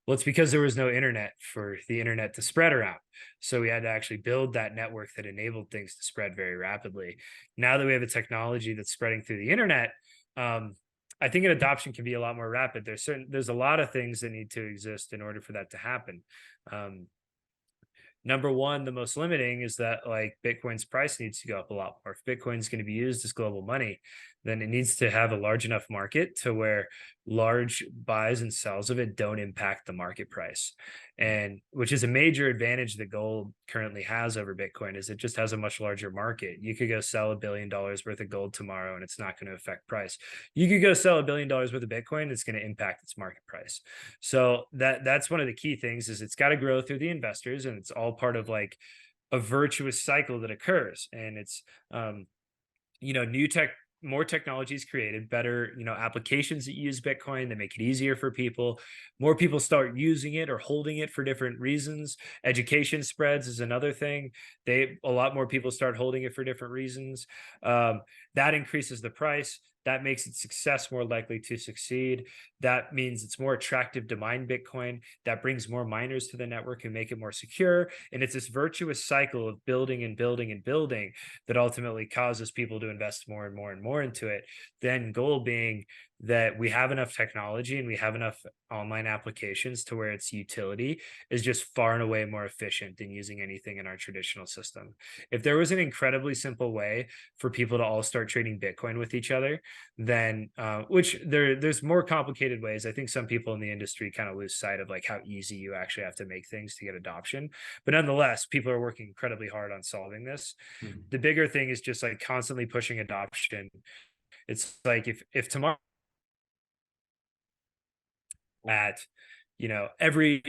well, it's because there was no internet for the internet to spread around. So we had to actually build that network that enabled things to spread very rapidly. Now that we have a technology that's spreading through the internet, um, I think an adoption can be a lot more rapid. There's a lot of things that need to exist in order for that to happen. Number one, the most limiting is that like Bitcoin's price needs to go up a lot more. If Bitcoin's going to be used as global money, then it needs to have a large enough market to where large buys and sells of it don't impact the market price. And which is a major advantage that gold currently has over Bitcoin, is it just has a much larger market. You could go sell $1 billion worth of gold tomorrow and it's not going to affect price. You could go sell $1 billion worth of Bitcoin, it's going to impact its market price. So that's one of the key things, is it's got to grow through the investors, and it's all part of like a virtuous cycle that occurs. And it's more technology is created, better applications that use Bitcoin that make it easier for people. More people start using it or holding it for different reasons. Education spreads is another thing. A lot more people start holding it for different reasons. That increases the price. That makes its success more likely to succeed. That means it's more attractive to mine Bitcoin. That brings more miners to the network and make it more secure. And it's this virtuous cycle of building and building and building that ultimately causes people to invest more and more and more into it. Then goal being that we have enough technology and we have enough online applications to where its utility is just far and away more efficient than using anything in our traditional system. If there was an incredibly simple way for people to all start trading Bitcoin with each other, then which there's more complicated ways. I think some people in the industry kind of lose sight of like how easy you actually have to make things to get adoption. But nonetheless, people are working incredibly hard on solving this. Mm-hmm. The bigger thing is just like constantly pushing adoption. It's like if tomorrow at every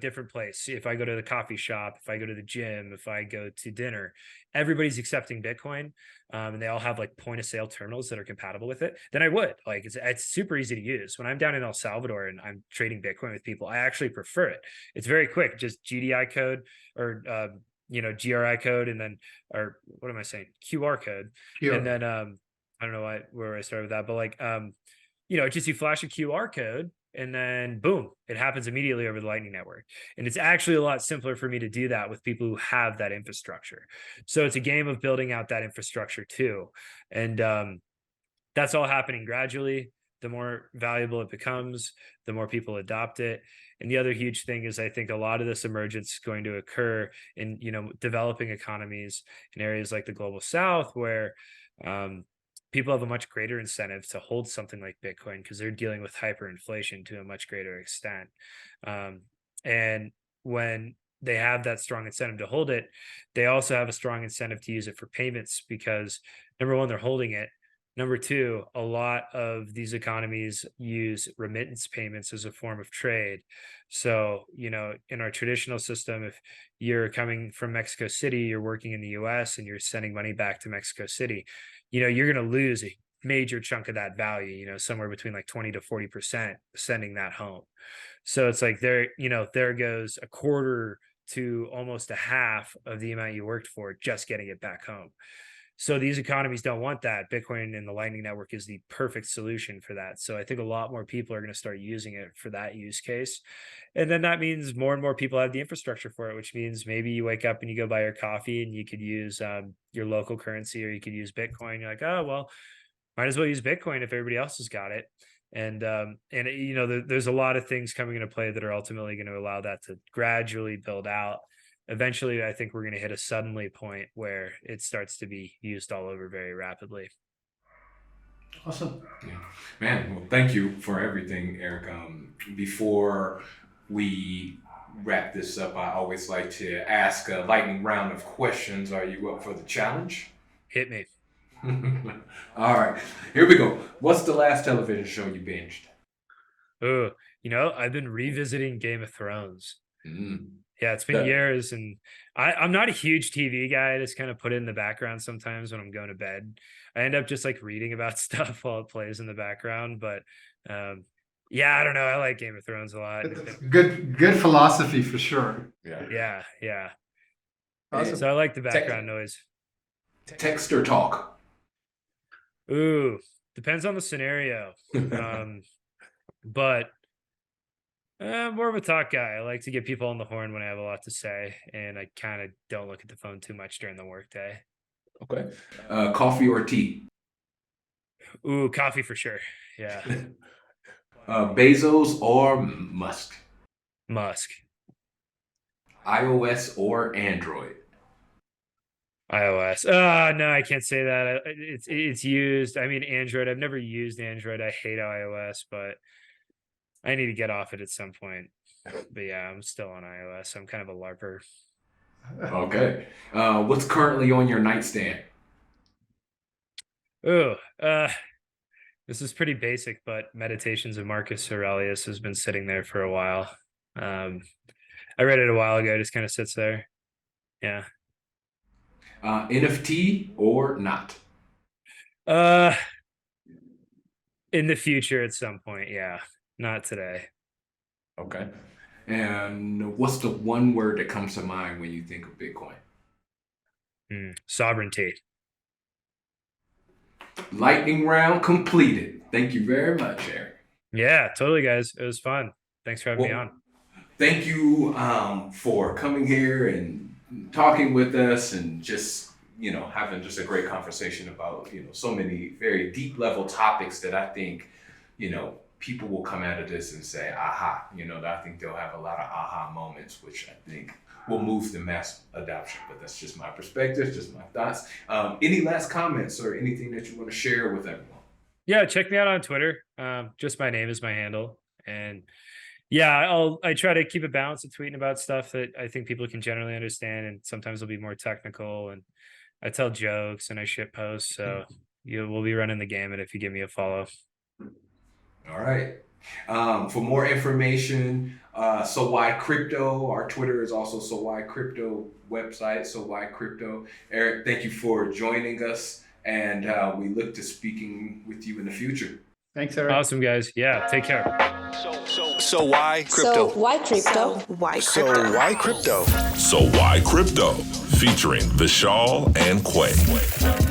different place, if I go to the coffee shop, if I go to the gym, if I go to dinner, everybody's accepting Bitcoin, and they all have like point of sale terminals that are compatible with it, then I would like it's super easy to use. When I'm down in El Salvador and I'm trading Bitcoin with people, I actually prefer it. It's very quick, just GDI code or GRI code, and then, or what am I saying, QR code. And then I don't know where I started with that, but like it's just you flash a QR code and then boom, it happens immediately over the Lightning Network. And it's actually a lot simpler for me to do that with people who have that infrastructure. So it's a game of building out that infrastructure too. And that's all happening gradually. The more valuable it becomes, the more people adopt it. And the other huge thing is I think a lot of this emergence is going to occur in developing economies in areas like the Global South, where people have a much greater incentive to hold something like Bitcoin because they're dealing with hyperinflation to a much greater extent. And when they have that strong incentive to hold it, they also have a strong incentive to use it for payments because, number one, they're holding it. Number two, a lot of these economies use remittance payments as a form of trade. So, in our traditional system, if you're coming from Mexico City, you're working in the US and you're sending money back to Mexico City, you're going to lose a major chunk of that value, somewhere between like 20 to 40% sending that home. So it's like there goes a quarter to almost a half of the amount you worked for just getting it back home. So these economies don't want that. Bitcoin and the Lightning Network is the perfect solution for that. So I think a lot more people are going to start using it for that use case. And then that means more and more people have the infrastructure for it, which means maybe you wake up and you go buy your coffee and you could use your local currency, or you could use Bitcoin. You're like, oh, well, might as well use Bitcoin if everybody else has got it. And there's a lot of things coming into play that are ultimately going to allow that to gradually build out. Eventually, I think we're going to hit a suddenly point where it starts to be used all over very rapidly. Awesome. Yeah. Man, well, thank you for everything, Eric. Before we wrap this up, I always like to ask a lightning round of questions. Are you up for the challenge? Hit me. All right, here we go. What's the last television show you binged? Oh, I've been revisiting Game of Thrones. Yeah, it's been years, and I'm not a huge TV guy. I just kind of put it in the background sometimes when I'm going to bed. I end up just like reading about stuff while it plays in the background. But yeah, I don't know. I like Game of Thrones a lot. Good philosophy for sure. Yeah. Awesome. So I like the background noise. Text or talk? Ooh, depends on the scenario. But more of a talk guy. I like to get people on the horn when I have a lot to say, and I kind of don't look at the phone too much during the workday. Okay. Coffee or tea? Ooh, coffee for sure. Yeah. Bezos or Musk? Musk. iOS or Android? iOS. Oh no, I can't say that. It's used. I mean, Android. I've never used Android. I hate iOS, but I need to get off it at some point. But yeah, I'm still on iOS. I'm kind of a LARPer. Okay. What's currently on your nightstand? Oh, this is pretty basic, but Meditations of Marcus Aurelius has been sitting there for a while. I read it a while ago. It just kind of sits there. Yeah. NFT or not? Uh, in the future at some point. Yeah. Not today. Okay. And what's the one word that comes to mind when you think of Bitcoin? Sovereignty. Lightning round completed. Thank you very much, Eric. Yeah, totally, guys. It was fun. Thanks for having me on. Thank you for coming here and talking with us and just, having just a great conversation about, so many very deep level topics that I think, people will come out of this and say, aha, I think they'll have a lot of aha moments, which I think will move the mass adoption. But that's just my perspective, just my thoughts. Any last comments or anything that you want to share with everyone? Yeah, check me out on Twitter. Just my name is my handle. And yeah, I try to keep a balance of tweeting about stuff that I think people can generally understand, and sometimes it'll be more technical. And I tell jokes and I shit post, so we'll be running the gamut if you give me a follow. All right. For more information, So Why Crypto. Our Twitter is also So Why Crypto website, So Why Crypto. Eric, thank you for joining us, and we look to speaking with you in the future. Thanks, Eric. Awesome, guys. Yeah, take care. So why crypto? So why crypto? Why crypto? So Why Crypto? Featuring Vishal and Quay.